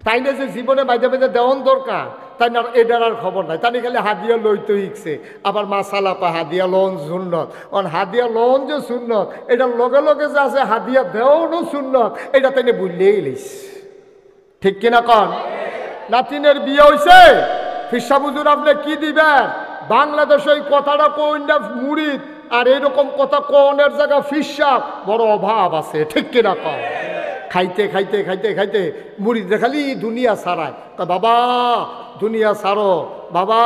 তাই না যে জীবনে মাঝে মাঝে দেওয়ান দরকার, তাই না? এটার আর খবর নাই, তাই খালি হাদিয়া লইতে শিখছে। আবার মাসালা পা হাদিয়া লন সুন্নত, হাদিয়া লন যে সুন্নত, এটার লগে লগে যে আছে হাদিয়া দেওয়ানো সুন্নত, এটা তাই বুঝলেই লিস, ঠিক কিনা কন? নাতিনের বিয়ে হয়েছে, ফিসা হুজুর আপনি কি দিবেন? বাংলাদেশে এই কথাটা কই না মুরিদ, আর এরকম কথা কোনের জায়গা ফিসা বড় অভাব আছে, ঠিক কিনা কন? খাইতে খাইতে খাইতে খাইতে মুরিদ খালি দুনিয়া সারায়, তা বাবা দুনিয়া সারো, বাবা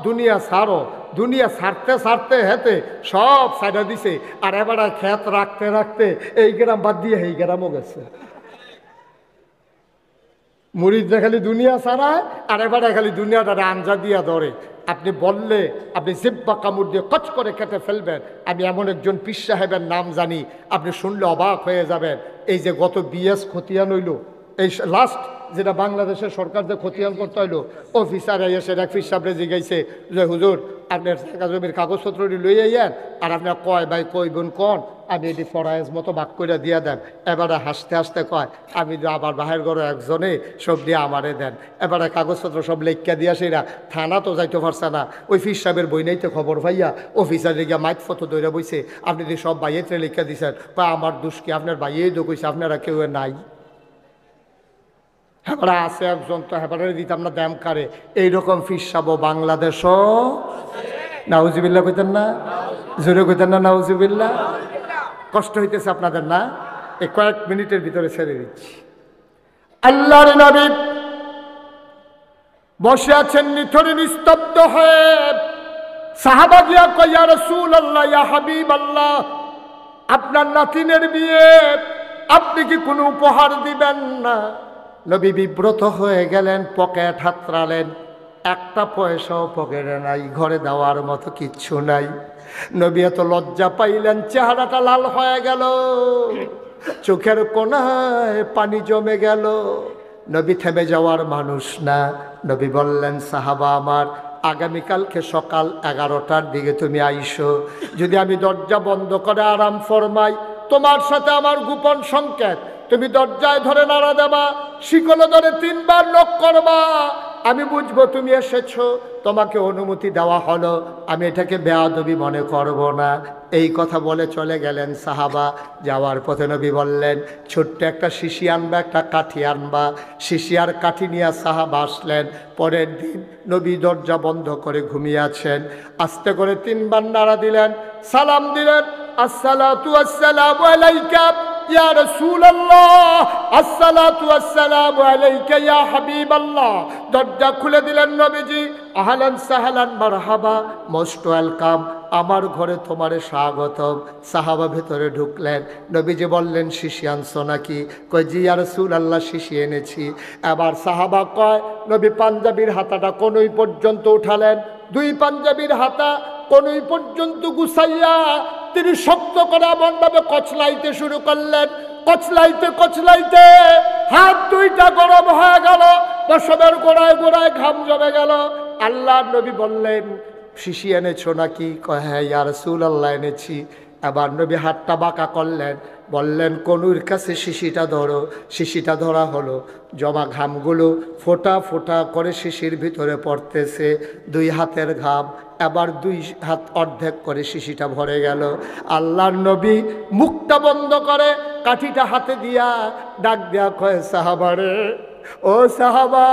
দুনিয়া সারো। দুনিয়া ছাড়তে ছাড়তে হেতে সব সাইডা দিছে, আর এবার খেত রাখতে রাখতে এই গ্রাম বাদ দিয়ে এই গ্রামও গেছে। মুরিদরা খালি দুনিয়া ছাড়ায়, আর এবারে খালি দুনিয়াটা আঞ্জা দিয়া ধরে। আপনি বললে আপনি জিব্বা কামড় দিয়ে কচ করে কেটে ফেলবেন। আমি এমন একজন পীর সাহেবের নাম জানি, আপনি শুনলে অবাক হয়ে যাবেন। এই যে গত বিএস খতিয়ান হইল, এই লাস্ট যেটা বাংলাদেশের সরকার যে খতিয়ান করতে হইলো, অফিসার এসে এক পীর সাহেবরে জিগাইছে যে হুজুর আপনার জায়গা জমির কাগজপত্রটি লই আইয়েন, আর আপনার কয় ভাই কই বোন কন, আমি এটি ফরায়েজ মতো ভাগ করে দিয়ে দেন। এবারে হাসতে হাসতে কয়, আমি আবার বাহির ঘরে একজনে সব দিয়ে আমারে দেন। এবারে কাগজপত্র সব লেখা দিয়া সেরা থানা তো যাইতে পারছে না, ওই ফির সাহেবের বই নাইতে খবর পাইয়া অফিসারে গিয়া মাইক ফটো দইরা বইছে, আপনি যে সব বাইয়েতে লেখা দিছেন, বা আমার দোষ কি, আপনার বাইয়েই তো কইছে আপনারা কেউ নাই। হেবারা আছে একজন, তো হেবারে দিতাম না দ্যাম কারে। এইরকম ফির সাহেব বাংলাদেশও, নাউজুবিল্লাহ কইতেন না? জোরে কইতেন না নাউজুবিল্লাহ? কষ্ট হইতেছে আপনাদের না? এই কয়েক মিনিটের ভিতরে ছেড়ে দিচ্ছি। আল্লাহর নবী বসে আছেন নিথরে নিস্তব্ধ হয়ে। সাহাবা গিয়া কয়, ইয়া রাসূলুল্লাহ, ইয়া হাবিবাল্লাহ, আপনার নাতিনের বিয়ে, আপনি কি কোনো উপহার দিবেন না? নবী বিব্রত হয়ে গেলেন, পকেট হাতড়ালেন, একটা পয়সাও পকেটে নাই, ঘরে দেওয়ার মতো কিচ্ছু নাই। নবী এত লজ্জা পাইলেন, চেহারাটা লাল হয়ে গেল, চোখের কোণায় পানি জমে গেল। নবী থেমে যাওয়ার মানুষ না। নবী বললেন, সাহাবা আমার, আগামীকালকে সকাল 11টার দিকে তুমি আইসো। যদি আমি দরজা বন্ধ করে আরাম ফরমাই, তোমার সাথে আমার গোপন সংকেত, তুমি দরজায় ধরে নাড়া দেবা, শিকলে ধরে 3 বার নক করবা, আমি বুঝবো তুমি এসেছো, তোমাকে অনুমতি দেওয়া হলো, আমি এটাকে বেয়াদবি মনে করব না। এই কথা বলে চলে গেলেন সাহাবা। যাওয়ার পথে নবী বললেন, ছোট্ট একটা শিশি আনবা, একটা কাঠি আনবা। শিশি আর কাঠি নিয়ে সাহাবা আসলেন। পরের দিন নবী দরজা বন্ধ করে ঘুমিয়ে আছেন। আস্তে করে 3 বার নাড়া দিলেন, সালাম দিলেন, আসসালাতু আসসালামু আলাইকা ইয়া রাসূলুল্লাহ, আসসালাতু আসসালামু আলাইকা ইয়া হাবিবাল্লাহ। দরজা খুলে দিলেন নবীজি, আহলান সাহলান মারহাবা, মোস্ট ওয়েলকাম, আমার ঘরে তোমারে স্বাগতম। সাহাবা ভেতরে ঢুকলেন। নবীজি বললেন, শিশি আনছো নাকি? কয়, জি ইয়া রাসূলুল্লাহ, শিশি এনেছি। এবার সাহাবা কয়, নবী পাঞ্জাবির হাতাটা কোনই পর্যন্ত উঠালেন, 2 পাঞ্জাবির হাতা কোনই পর্যন্ত গুছাইয়া তিনি শক্ত করে এমনভাবে কচলাইতে শুরু করলেন, কচলাইতে কচলাইতে হাত দুইটা গরম হয়ে গেল, পশমের গোড়ায় গোড়ায় ঘাম জমে গেল। আল্লাহ নবী বললেন, শিশি এনেছো নাকি? কয় হ্যাঁ ইয়া রাসূলুল্লাহ এনেছি। এবার নবী হাতটা বাঁকা করলেন, বললেন কনুর কাছে শিশিটা ধরো। শিশিটা ধরা হলো, জমা ঘামগুলো ফোঁটা ফোঁটা করে শিশির ভিতরে পড়তেছে, 2 হাতের ঘাম। এবার 2 হাত অর্ধেক করে শিশিটা ভরে গেল। আল্লাহর নবী মুখটা বন্ধ করে কাঠিটা হাতে দিয়া ডাক দেয়া কয়, সাহাবারে, ও সাহাবা,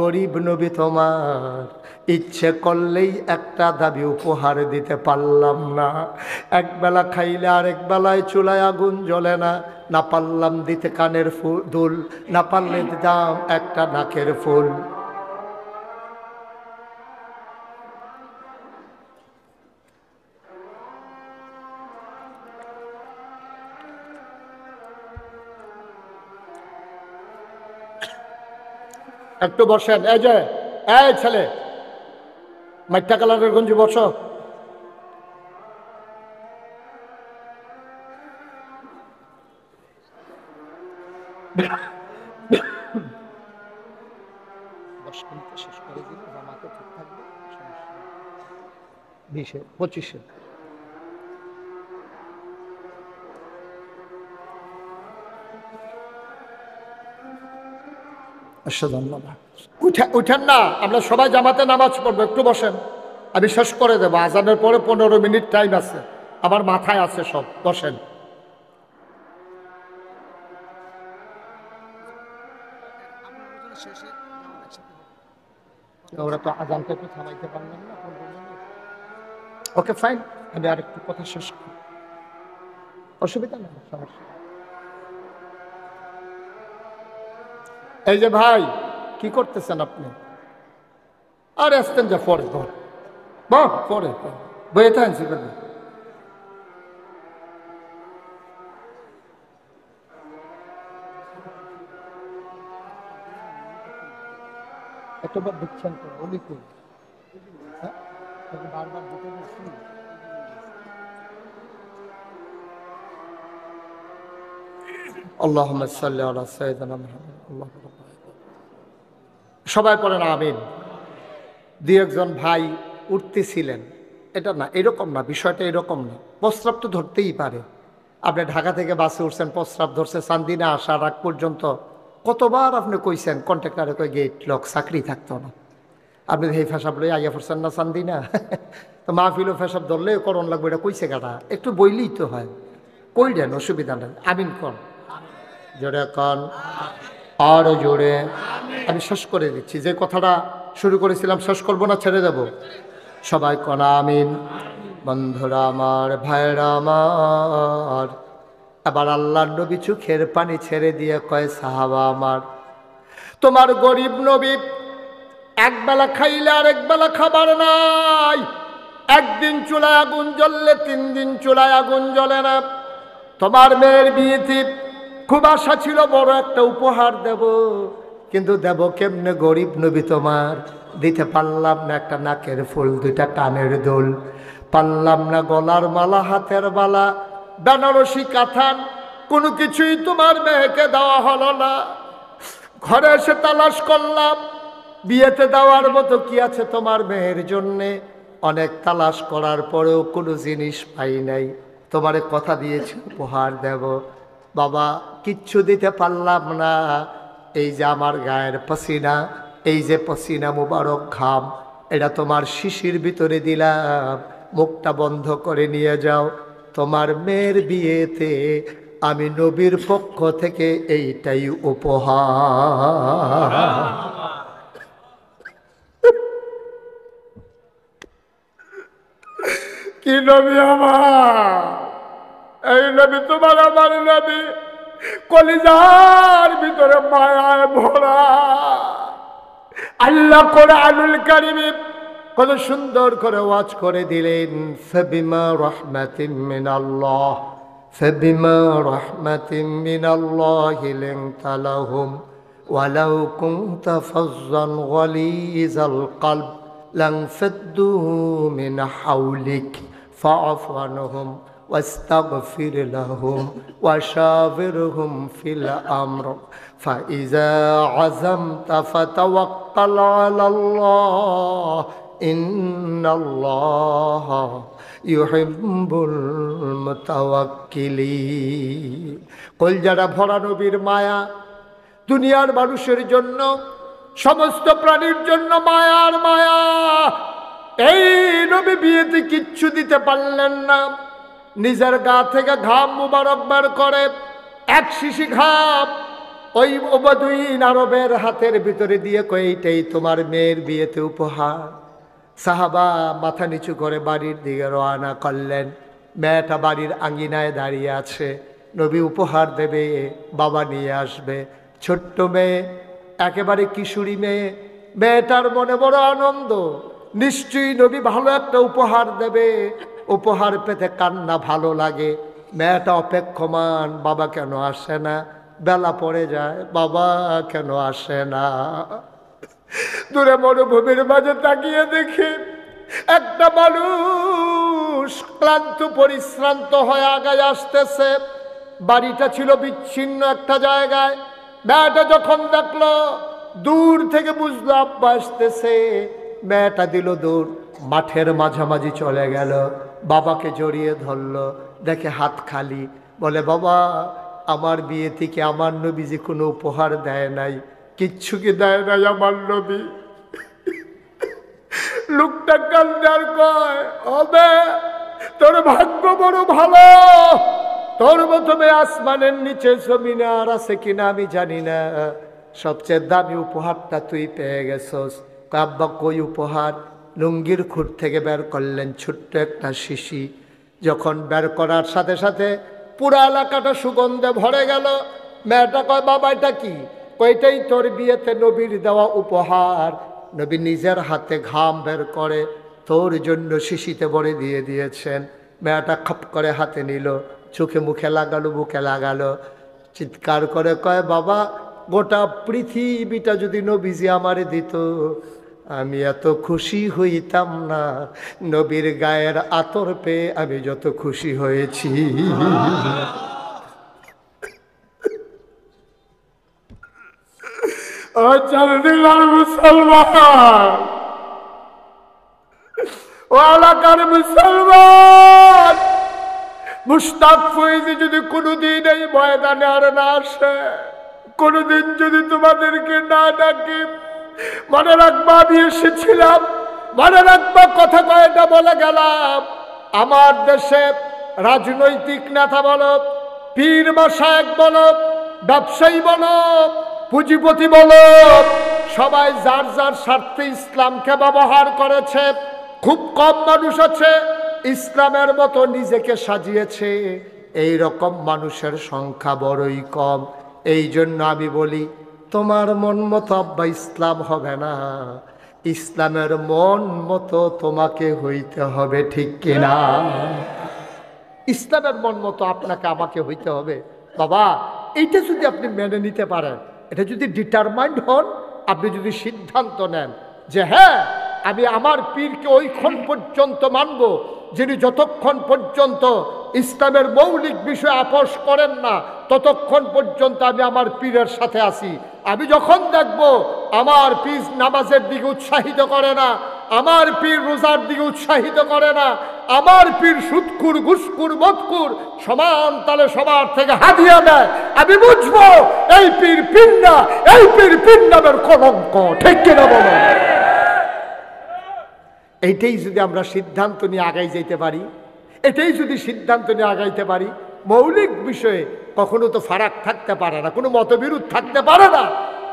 গরিব নবী তোমার, ইচ্ছে করলেই একটা দাবি উপহার দিতে পারলাম না। একবেলা খাইলে আরেক বেলায় চুলায় আগুন জ্বলে না, না পারলাম দিতে কানের দুল, না পারলে দিতাম একটা নাকের ফুল। একটু বসেন, এই যে এই ছেলে, মাইটা কালারের গঞ্জি বসো। শেষ করে দিন, জামাতে ঠিক থাকবে, 20-এ 25-এ। উঠেন না, আমরা সবাই জামাতে নামাজ পড়বো, একটু বসেন। আমি শেষ করে দেবো, আজানের পরে 15 মিনিট টাইম আছে, আমার মাথায় আছে সব। বসেন। ওরা তো আজানটা একটু থামাইতে পারলেন না, 15 মিনিট। ওকে ফাইন, আমি আর একটু কথা শেষ করি, অসুবিধা নেই, সমস্যা। এই যে ভাই, কি করতেছেন আপনি? আর আসতেন যা পরে পরে বইয়ে থাকেন, শিখবেন। একবার দেখছেন তো উনি কই, হ্যাঁ বারবার দিতে বলছি। আল্লাহুম্মা সাল্লি আলা সাইয়্যিদিনা মুহাম্মদ। সবাই পড়েন আমিন। 2-1 ভাই উঠতেছিলেন, এটা না, এরকম না, বিষয়টা এরকম না। প্রস্রাব তো ধরতেই পারে। আপনি ঢাকা থেকে বাসে উঠছেন, প্রস্রাব ধরছে, চান্দিনা আসার আগ পর্যন্ত কতবার আপনি কইছেন কন্ট্রাক্টরে কই গেট লক, চাকরি থাকতো না। আপনি এই ফেসাব লই আইয়া পড়ছেন না চান্দিনা, তো মাহফিলও ফেসাব ধরলে করণ লাগবে, এটা কইছে কাটা, একটু বইলেই তো হয়। কই দেন, অসুবিধা নেই। আমিন কন, জোরে কন, আরো জোরে। আমি শেষ করে দিচ্ছি, যে কথাটা শুরু করেছিলাম শেষ করবো না, ছেড়ে দেব। সবাই কন আমিন। বন্ধুরা আমার, ভাইরা আমার, এবার আল্লাহর নবী চোখের পানি ছেড়ে দিয়ে কয়, সাহাবা আমার, তোমার গরিব নবী একবেলা খাইলে আর একবেলা খাবার নাই। একদিন চুলায় আগুন জ্বললে 3 দিন চুলায় আগুন জ্বলে না। তোমার মেয়ের বিয়েতে খুব আশা ছিল বড় একটা উপহার দেব, কিন্তু দেব কেমনে? গরিব নবী তোমার, দিতে পারলাম না একটা নাকের ফুল, 2টা কানের দুল, পারলাম না গলার মালা, হাতের বালা, বেনারসি কাঁথান, কোনো কিছুই তোমার মেয়েকে দেওয়া হলো না। ঘরে এসে তালাশ করলাম, বিয়েতে দেওয়ার মতো কি আছে তোমার মেয়ের জন্যে? অনেক তালাশ করার পরেও কোনো জিনিস পাই নাই। তোমারে কথা দিয়েছি উপহার দেব, বাবা কিচ্ছু দিতে পারলাম না। এই যে আমার গায়ের পসিনা, এই যে পসিনা মুবারক ঘাম, এটা তোমার শিশির ভিতরে দিলাম, মুখটা বন্ধ করে নিয়ে যাও। তোমার মেয়ের বিয়েতে আমি নবীর পক্ষ থেকে এইটাই উপহার। কি নবী আমার, এই নবী তোমার আমার নবী, কলিজার ভিতরে মায়ায় ভরা। আল্লাহ কোরআনুল কারীমে কত সুন্দর করে ওয়াজ করে দিলেন, ফাবিমা রাহমাতিন মিনাল্লাহ, ফাবিমা রাহমাতিন মিনাল্লাহি লিনতা লাহুম ওয়ালাউ কুনতা ফাজ্জান গালিজাল কলব লানফাদ্দু মিন হাওলিক ফাআফু আনহুম ওয়াস্তাগফির লাহুম ওয়াশাবিরহুম ফিল আমর ফাইযা আযামতা ফাতাওয়াক্কাল আলাল্লাহ ইন্নাল্লাহা ইউহিব্বুল মুতাওয়াক্কিলিন। কলজাটা ভরা নবীর মায়া, দুনিয়ার মানুষের জন্য, সমস্ত প্রাণীর জন্য মায়ার মায়া। এই নবী বিয়েতে কিচ্ছু দিতে পারলেন না, নিজের গা থেকে ঘাম মুবারক বের করে এক শিশি ঘাম ওই ওবাদুইন আরবের হাতের ভিতরে দিয়ে কয় এইটাই তোমার মেয়ের বিয়েতে উপহার। সাহাবা মাথা নিচু করে বাড়ির দিকে রওনা করলেন। মেয়েটা বাড়ির আঙ্গিনায় দাঁড়িয়ে আছে, নবী উপহার দেবে, বাবা নিয়ে আসবে। ছোট্ট মেয়ে, একেবারে কিশোরী মেয়ে, মেয়েটার মনে বড় আনন্দ, নিশ্চয়ই নবী ভালো একটা উপহার দেবে। উপহার পেতে কান্না ভালো লাগে। মেয়েটা অপেক্ষমান, বাবা কেন আসে না? বেলা পড়ে যায়, বাবা কেন আসে না? দূরে মরুভূমির মাঝে তাকিয়ে দেখে একটা মানুষ ক্লান্ত পরিশ্রান্ত হয়ে আগায় আসতেছে। বাড়িটা ছিল বিচ্ছিন্ন একটা জায়গায়। মেয়েটা যখন দেখলো, দূর থেকে বুঝলো আব্বা আসতেছে, মেয়েটা দিল দৌড়, মাঠের মাঝামাঝি চলে গেল, বাবাকে জড়িয়ে ধরলো। দেখে হাত খালি, বলে বাবা আমার বিয়ে থেকে আমার নবীজি কোনো উপহার দেয় নাই, কিচ্ছু কি দেয় নাই আমার নবী? লোকটা কান্দার কয়, হবে তোর ভাগ্য বড় ভালো, তোর প্রথমে আসমানের নিচে জমিনে আর আছে কিনা আমি জানি না, সবচেয়ে দামি উপহারটা তুই পেয়ে গেছস। আব্বা কই উপহার? লুঙ্গির খুঁট থেকে বের করলেন ছোট্ট একটা শিশি। যখন বের করার সাথে সাথে পুরা এলাকাটা সুগন্ধে ভরে গেল। মেয়েটা কয়, বাবা এটা কি? কয়টাই তোর বিয়েতে নবীর দেওয়া উপহার। নবী নিজের হাতে ঘাম বের করে তোর জন্য শিশিতে ভরে দিয়ে দিয়েছেন। মেয়েটা খপ করে হাতে নিল, চোখে মুখে লাগালো, বুকে লাগালো, চিৎকার করে কয়, বাবা গোটা পৃথিবীটা যদি নবীজি আমারে দিত আমি এত খুশি হইতাম না, নবীর গায়ের আতর পেয়ে আমি যত খুশি হয়েছি। ও চারদিনার মুসলমান, ও এলাকার মুসলমান, মুশতাক ফয়েজি যদি কোনোদিন এই ময়দানে আর না আসে, কোনোদিন যদি তোমাদেরকে না ডাকি, মনে রাখবা আমি এসেছিলাম, মনে রাখবা কথা কয়টা বলে গেলাম। আমার দেশে রাজনৈতিক নেতা বলো, পীর মাশায়েখ বলো, ব্যবসায়ী বলো, পুঁজিপতি বলো, সবাই যার যার স্বার্থে ইসলামকে ব্যবহার করেছে। খুব কম মানুষ আছে ইসলামের মতো নিজেকে সাজিয়েছে, এই রকম মানুষের সংখ্যা বড়ই কম। এই জন্য আমি বলি, তোমার মন মতো আব্বা ইসলাম হবে না, ইসলামের মন মতো তোমাকে হইতে হবে, ঠিক কিনা? ইসলামের মন মতো আপনাকে আমাকে হইতে হবে। বাবা এইটা যদি আপনি মেনে নিতে পারেন, এটা যদি ডিটারমাইন্ড হন, আপনি যদি সিদ্ধান্ত নেন যে হ্যাঁ আমি আমার পীরকে ওইক্ষণ পর্যন্ত মানব যিনি যতক্ষণ পর্যন্ত ইসলামের মৌলিক বিষয় আপোষ করেন না ততক্ষণ পর্যন্ত আমি আমার পীরের সাথে আছি। আমি যখন দেখব আমার পীর নামাজের দিকে উৎসাহিত করে না, আমার পীর রোজার দিকে উৎসাহিত করে না, আমার পীর সুদখুর ঘুষখুর মদখুর সমান তালে সবার থেকে হাদিয়া দেয়, আমি বুঝবো এই পীর পীর না, এই পীর পীর নামের কলঙ্ক, ঠিক কিনা বলো? এইটাই যদি আমরা সিদ্ধান্ত নিয়ে আগাই যেতে পারি, এটাই যদি সিদ্ধান্ত নিয়ে আগাইতে পারি, মৌলিক বিষয়ে কখনো তো ফারাক থাকতে পারে না, কোনো মতবিরোধ থাকতে পারে না।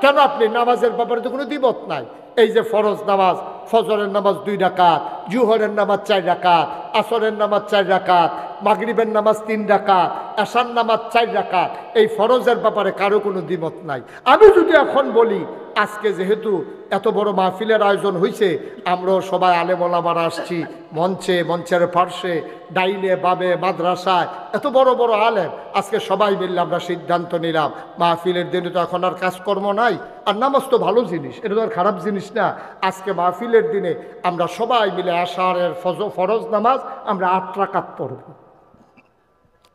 কেন? আপনি নামাজের ব্যাপারে তো কোনো দ্বিমত নাই। এই যে ফরজ নামাজ, ফজরের নামাজ 2 রাকাত, জুহরের নামাজ 4 রাকাত, আসরের নামাজ 4 রাকাত, মাগরিবের নামাজ 3 রাকাত, এশার নামাজ 4 রাকাত, এই ফরজের ব্যাপারে কারো কোনো দ্বিমত নাই। আমি যদি এখন বলি আজকে যেহেতু এত বড় মাহফিলের আয়োজন হয়েছে, আমরাও সবাই আলেম ওলামারা আসছি, মঞ্চে, মঞ্চের পার্শ্বে, ডাইনে বামে, মাদ্রাসায় এত বড় বড় আলেম, আজকে সবাই মিললে আমরা সিদ্ধান্ত নিলাম মাহফিলের দিনে তো এখন আর কাজকর্ম নাই, আর নামাজ তো ভালো জিনিস, এটা তো আর খারাপ জিনিস না। আজকে মাহফিলে আপ্রিলের দিনে আমরা সবাই মিলে আশারের ফরজ নামাজ আমরা 8 রাকাত পড়ব।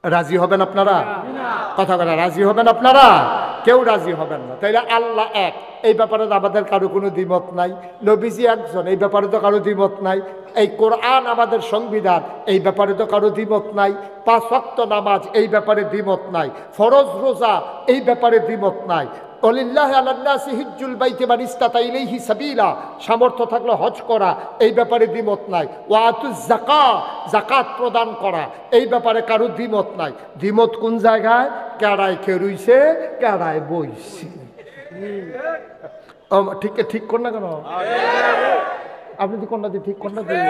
রাজি হবেন আপনারা? কথা বলা রাজি হবেন আপনারা? কেউ রাজি হবেন না। তাইলে আল্লাহ এক, এই ব্যাপারে আমাদের কারো কোনো দ্বিমত নাই। নবীজি একজন, এই ব্যাপারে তো কারো দ্বিমত নাই। এই কোরআন আমাদের সংবিধান, এই ব্যাপারে তো কারো দ্বিমত নাই। 5 ওয়াক্ত নামাজ, এই ব্যাপারে দ্বিমত নাই। ফরজ রোজা, এই ব্যাপারে দ্বিমত নাই। ওয়ালিল্লাহি আলান নাসি হিজ্জুল বাইতি মান ইসতাতা ইলাইহি সাবিলা, সামর্থ্য থাকলে হজ করা, এই ব্যাপারে দ্বিমত নাই। ওয়া আতুজ যাকাত, যাকাত প্রদান করা, এই ব্যাপারে কারো দ্বিমত নাই। দ্বিমত কোন জায়গায়? কেড়ায় খেরুইছে, কেড়ায় বইছে। ঠিক ঠিক কর না কেন? আপনি তো কোনটা দিয়ে ঠিক কোনটা দিয়ে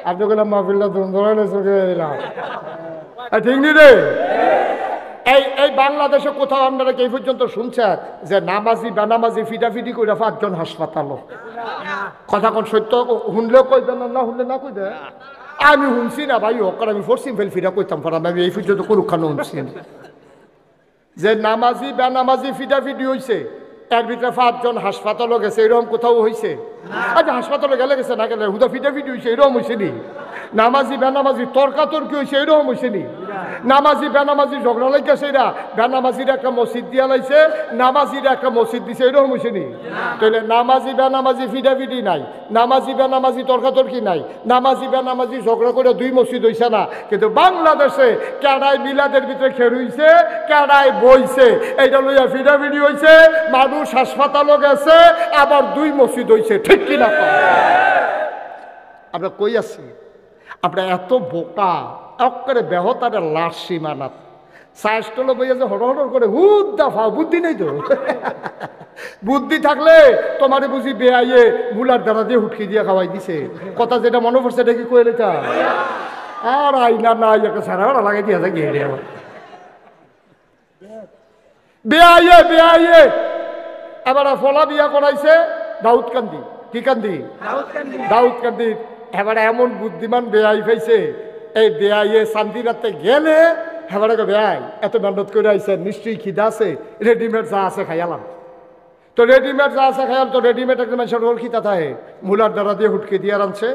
আপনি বললাম মাহফিলটা ধরে চলে দিলাম, ঠিক নি রে? এই বাংলাদেশে কোথাও আপনারা এই পর্যন্ত শুনছেন যে নামাজি বেনামাজি ফিটাফিটি করে 5 জন হাসপাতাল? কথা কোন সত্য? শুনলেও কইবেন না, শুনলে না কইবে। আমি শুনছি না ভাই, হোক আমি ফোরসিম ফেল ফিটা কইতাম পারাম, আমি এই পর্যন্ত কোনখানে শুনছি যে নামাজি বেনামাজি ফিটাফিটি হয়েছে, এর ভিতরে 5 জন হাসপাতালও গেছে, এরকম কোথাও হয়েছে? আচ্ছা হাসপাতালে গেলে গেছে, না গেলে হুদা ফিটাফিটি হয়েছে, এরকম হয়েছে নি? নামাজি বেনামাজি তর্কাতর্কি হয়েছে, এরকম হয়েছে নি? নামাজি বেনামাজি ঝগড়া লাগাছে, এরা বেনামাজির একটা মসজিদ দিয়া লাইছে, নামাজির একটা মসজিদ দিছে, এরকম হয়েছে নি? তাহলে নামাজি বেনামাজি ফিটাফিটি নাই, নামাজি বেনামাজি তর্কাতর্কি নাই, নামাজি বেনামাজি ঝগড়া করে 2 মসজিদ হয়েছে না। কিন্তু বাংলাদেশে কেডায় মিলাদের ভিতরে খেরুইছে, কেডায় বইছে, এইটা লইয়া ফিটাফিটি হয়েছে, মানুষ হাসপাতালও গেছে, আবার 2 মসজিদ হয়েছে, ঠিক কিনা? আমরা কই আছি? আমরা এত বোকা, একেবারে বেহতারের লাশ সীমানাত সাইস্টল বইয়া যে হড় হড় করে হুদ্দা ফাও, বুদ্ধি নেই তো। বুদ্ধি থাকলে তোমারে বুঝি বেআইয়ে মুলার দ্বারা দিয়ে হুটকি দিয়ে খাওয়াই দিছে। কথা যেটা মনে পড়ছে এটা কি কইলে তা? আর আইনা না একটা সারা ওরা লাগাই দিয়া যায় গিয়ে বেআইয়ে বেআইয়ে। এবার ফলা বিয়া করাইছে দাউদকান্দি। কি কান্দি? দাউদকান্দি। এবার এমন বুদ্ধিমান বেআই পাইছে, এই বেআইয়ে শান্তিরাতে গেলে হেবারে বেআই এত মেহনত করে আইছে, নিশ্চয়ই খিদা আছে, রেডিমেড যা আছে খাইয়ালাম। তো রেডিমেড যা আছে খাইয়াল, তো রেডিমেড একটা মানুষের রোল খিতা থাকে, মূলার দ্বারা দিয়ে হুটকে দিয়ে রাঁধছে,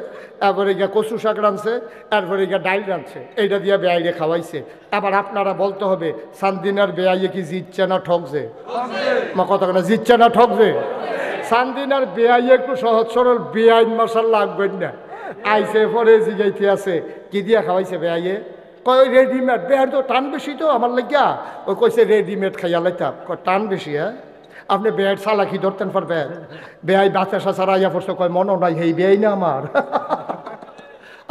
এরপরে গিয়া কচু শাক রাঁধছে, এরপরে গিয়া ডাইল রাঁধছে, এইটা দিয়ে বেআইরে খাওয়াইছে। এবার আপনারা বলতে হবে সান্দিনার বেআইয়ে কি জিতছে না ঠকছে? মা কথা কেন জিতছে না ঠকছে? সান্দিনার বেআইয়ে একটু সহজ সরল বেআইন মশাল্লা লাগবেন না। আইসে পরে জিগাইতে আছে কি দিয়া খাওয়াইছে বেআইয়ে? কয় রেডিমেড। বেআইর তো টান বেশি তো আমার লাগিয়া, ওই কইছে রেডিমেড খাইয়া লাইতাম। কয় টান বেশি? হ্যাঁ আপনি বেআইর চালাকি ধরতেন পারবেন? বেআই বাচ্চা সারা আইয়া পড়ছে, কয় মনে নাই হেই বেআই না আমার।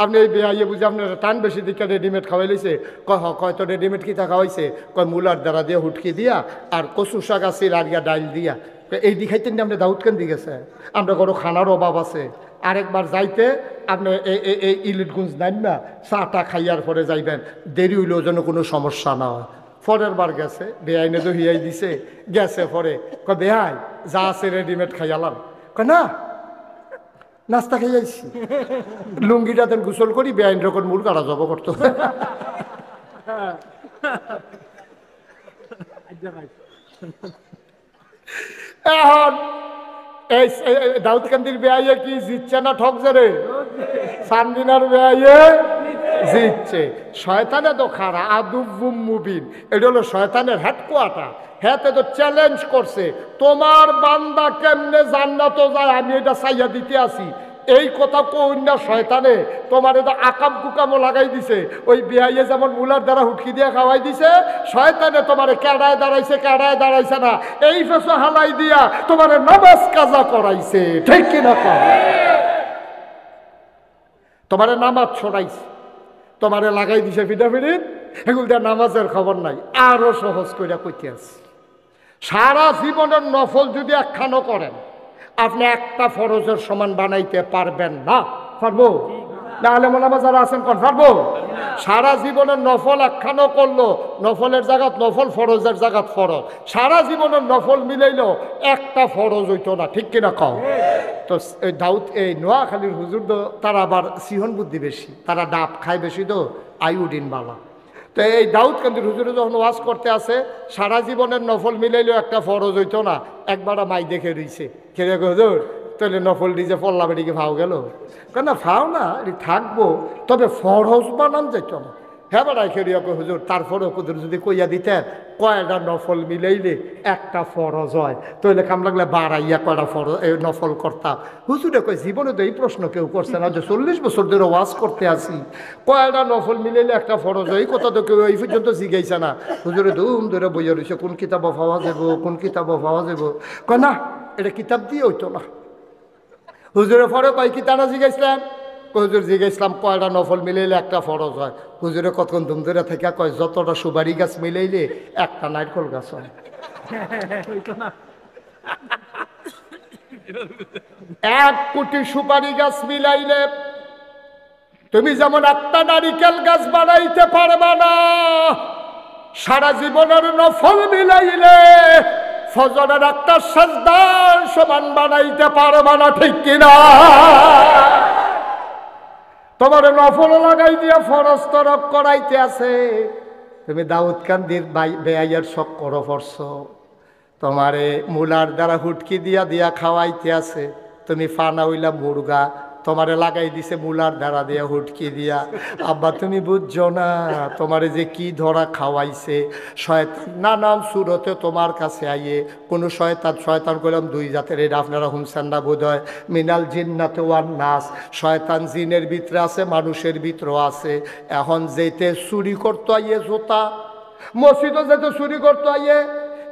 আপনি এই বেআইয়ে বুঝে আপনার টান বেশি দিকে রেডিমেড খাওয়াই লইছে। কয় কয় তো রেডিমেড কিতা খাওয়াইছে? কয় মুলার দ্বারা দিয়ে হুটকি দিয়া আর কচু শাক আছে আর ইয়া ডাইল দিয়া। এই দিখাইতেন না আপনি দাউদকান্দি গেছে, আমরা কোনো খানার অভাব আছে। আরেকবার যাইতে আপনি এই ইলিটগুঞ্জ নেন না, চাটা খাইয়ার পরে যাইবেন, দেরি হইলেও যেন কোনো সমস্যা না হয়। পরের বার গেছে, বেআইনে তো হিয়াই দিছে, গেছে পরে কয় বেআই যা আছে রেডিমেড খাইয়ালাম। কয় না নাস্তা খাইয়াইছি, লুঙ্গিটাতে গোসল করি বেআইন রকম মূল কাটা জব করতো। এখন এই দাউদকান্দির বেআইয়ে কি জিতছে না ঠকছে রে? সান্দিনার বেআইয়ে জিতছে। শয়তানে তো খারা আদুব্বুম মুবিন, এটা হলো শয়তানের হেডকোয়ার্টার। হ্যাঁ তো চ্যালেঞ্জ করছে, তোমার বান্দা কেমনে জান্নাতে যায় আমি এটা চাইয়া দিতে আসি। এই কথা কন্যা শয়তানে তোমার এটা আকাম কুকামও লাগাই দিছে। ওই বেআইয়ে যেমন মুলার দ্বারা হুটকি দিয়ে খাওয়াই দিছে, শয়তানে তোমার কেডায় দাঁড়াইছে কেডায় দাঁড়াইছে না এই ফেসো হালাই দিয়া তোমার নামাজ কাজা করাইছে, ঠিক কিনা? তোমার নামাজ ছড়াইছে, তোমার লাগাই দিছে ফিটাফিটিত, এগুলো দিয়ে নামাজের খবর নাই। আরো সহজ করে কইতে আছে, সারা জীবনের নফল যদি একখানো করেন আপনি একটা ফরজের সমান বানাইতে পারবেন না। পারবো না? আলেম ওলামা যারা আছেন কোন পারবো? সারা জীবনের নফল একখানো করলো, নফলের জায়গাত নফল, ফরজের জায়গাত ফরজ, সারা জীবনের নফল মিলাইলো একটা ফরজ হইতো না, ঠিক কিনা কও? তো এই দাউদ এই নোয়াখালীর হুজুর তো তারা আবার সিহন বুদ্ধি বেশি, তারা ডাব খায় বেশি তো আয়োডিন বালা। তো এই দাউদকান্দির হুজুরে যখন ওয়াজ করতে আসে, সারা জীবনের নফল মিলাইলেও একটা ফরজ হইতো না, একবার মাই দেখে রইছে, খেয়ে হুজুর তাহলে নফল ডিজে পল্লা বেটিকে ফাও গেল, কেন ফাও না এটি থাকবো, তবে ফরজ বানান যেত না। হ্যাঁ বেড়াই খেয়ে হুজুর তারপরেও কুদুর যদি কইয়া দিতেন কয়টা নফল মিলাইলে একটা ফরজ হয়, তাহলে কাম লাগলে বাড়াইয়া কয়টা ফরজ নফল করতাম। হুজুরে কয় জীবনে তো এই প্রশ্ন কেউ করছে না, যে 40 বছর ধরে ওয়াজ করতে আসি কয়টা নফল মিলাইলে একটা ফরজ হয়, এই কথা তো কেউ এই পর্যন্ত জিজ্ঞাসা না। হুজুরে ধুম ধরে বইয়া রয়েছে কোন কিতাব পাওয়া যাব, কোন কিতাব পাওয়া যাব, কয় না এটা কিতাব দিয়ে হইতো না। হুজুরে পরে কয় কি তারা জিজ্ঞাসলাম, হুজুর জিজ্ঞাসলাম কয়টা নফল মিলাইলে একটা ফরজ হয়। হুজুরে কতক্ষণ ধুম ধরে থেকে কয় যতটা সুপারি গাছ মিলাইলে একটা নারকল গাছ হয়। 1 কোটি সুপারি গাছ মিলাইলে তুমি যেমন একটা নারিকেল গাছ বানাইতে পারবা না, সারা জীবনের নফল মিলাইলে ফজরের একটা সাজদার সমান বানাইতে পারবা না, ঠিক কিনা? তোমার নফল লাগাই দিয়া ফরজ তরক করাইতে আছে। তুমি দাউদ কান্দির বেআইয়ের শখ করো পড়ছ, তোমারে মুলার দ্বারা হুটকি দিয়া দিয়া খাওয়াইতে আছে। তুমি ফানা হইলা মুরগা, তোমারে লাগাই দিছে মুলার দ্বারা দিয়া হুটকি দিয়া। আব্বা তুমি বুঝছো না তোমারে যে কি ধরা খাওয়াইছে। শয়তান নানান সুরতে তোমার কাছে আইয়ে কোনো শয়তান করলাম 2 জাতের, এটা আপনারা হুমসান না বোধ হয়, মিনাল জিন্নাতে ওয়ান নাস। শয়তান জিনের ভিতরে আছে, মানুষের ভিতরেও আছে। এখন যেতে চুরি করতে আইয়ে জোতা, মসজিদও যেতে চুরি করতে আইয়ে,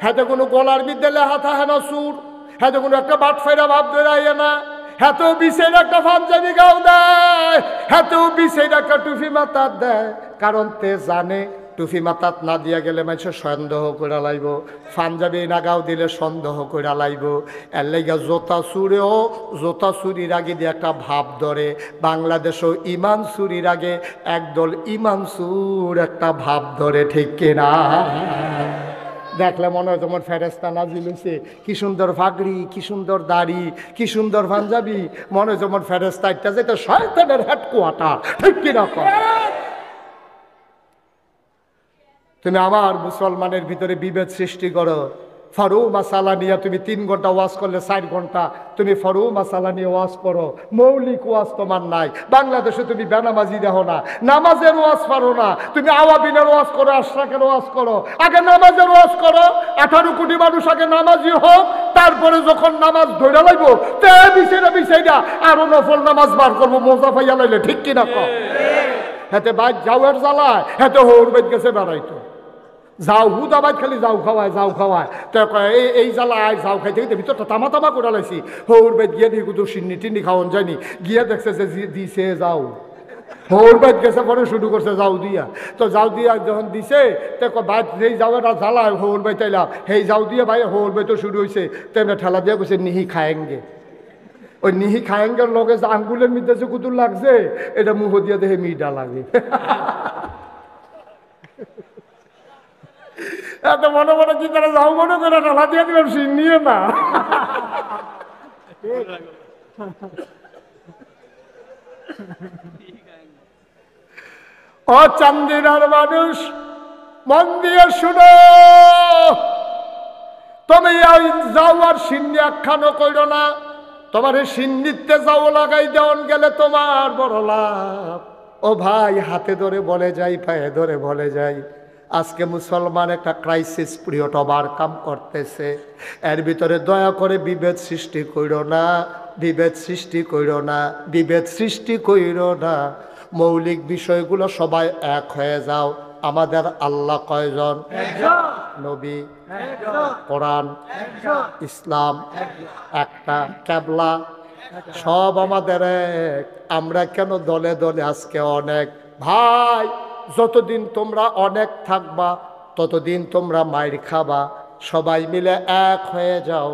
হাতে কোনো গলার বিদ্যে লেহা থাকে না সুর, হাতে কোনো একটা বাট ফেরা ভাব ধরে আইয়ে না, হাতেও বিশের একটা পাঞ্জাবি গাও দেয়, হাতেও বিশের একটা টুপি মাথার দেয়। কারণ তে জানে টুপি মাথাত না দিয়া গেলে মানুষ সন্দেহ করে লাইব, পাঞ্জাবি না গাও দিলে সন্দেহ করে লাইব। এর লাইগা জোতা চুরেও জোতা চুরির আগে দিয়ে একটা ভাব ধরে। বাংলাদেশও ইমান চুরির আগে একদল ইমান চুর একটা ভাব ধরে, ঠিক কিনা? দেখলে মনে হয় তোমার ফেরেস্তা নাজিল হয়েছে, কি সুন্দর ফাগড়ি, কি সুন্দর দাড়ি, কি সুন্দর পাঞ্জাবি, মনে হয় তোমার ফেরেস্তা একটা যেটা শয়তানের হেডকোয়ার্টার, ঠিক কিনা? তুমি আমার মুসলমানের ভিতরে বিভেদ সৃষ্টি করো। ফরু মাসালা নিয়ে তুমি 3 ঘন্টা ওয়াজ করলে 4 ঘন্টা তুমি ফরু মাসালা নিয়ে ওয়াজ করো, মৌলিক ওয়াজ তোমার নাই। বাংলাদেশে তুমি বেনামাজি দেখো না, নামাজের ওয়াজ পারো না, তুমি আওয়াবিনের ওয়াজ করো, আশরাকের ওয়াজ করো। আগে নামাজের ওয়াজ করো, 18 কোটি মানুষ আগে নামাজি হোক, তারপরে যখন নামাজ ধরে লাইব তে বিষয়টা আরো নফল নামাজ বার করবো, মজা পাইয়া লাইলে, ঠিক কিনা? হাতে বাইক যাওয়ার জ্বালায় হাতে হৌর বাইক গেছে বেড়াইতো, যাও হুদাবাদ খালি যাও খাওয়ায় তো এই জ্বালায় যাও খাইতে খাইতে ভিতরটা তামা করে লাইছি। হৌর বাইক গিয়ে দিয়ে কুদুর সিন্নি টিন্নি খাওয়ান যায়নি, গিয়ে দেখছে যে দিছে যাও, হৌর বাইক গেছে পরে শুরু করছে যাও দিয়া। তো যাও দিয়া যখন দিছে তো বাইক যেই যাওয়াটা জ্বালায় হৌর বাই তাইলাম, সেই যাও দিয়ে ভাই হৌর বাই তো শুরু হয়েছে, তেমনি ঠেলা দিয়ে গেছে নিহি খায়েঙ্গে। ওই নিহি খায়েঙ্গের লগে যে আঙ্গুলের মধ্যে যে কুতুর লাগছে এটা মুখ দিয়ে দেখে মিডা লাগে। এত মনে মনে কি তারা যাও মনে করে ঠেলা দিয়ে দিলাম, সিন নিয়ে না। ও চান্দিনার মানুষ মন দিয়ে শুনো, তুমি যাও আর সিন্নি আখ্যানও করো না। তোমার এই সিন্নিতে যাও লাগাই দেওয়ান গেলে তোমার বড় লাভ। ও ভাই হাতে ধরে বলে যাই, পায়ে ধরে বলে যাই, আজকে মুসলমান একটা ক্রাইসিস পিরিয়ড ওভারকাম করতেছে। এর ভিতরে দয়া করে বিভেদ সৃষ্টি কইরো না, বিভেদ সৃষ্টি কইরো না, বিভেদ সৃষ্টি কইরো না। মৌলিক বিষয়গুলো সবাই এক হয়ে যাও। আমাদের আল্লাহ কয়জন? নবী, কোরআন, ইসলাম একটা, কেবলা সব আমাদের এক। আমরা কেন দলে দলে আজকে অনেক? ভাই যতদিন তোমরা অনেক থাকবা ততদিন তোমরা মাইর খাবা। সবাই মিলে এক হয়ে যাও,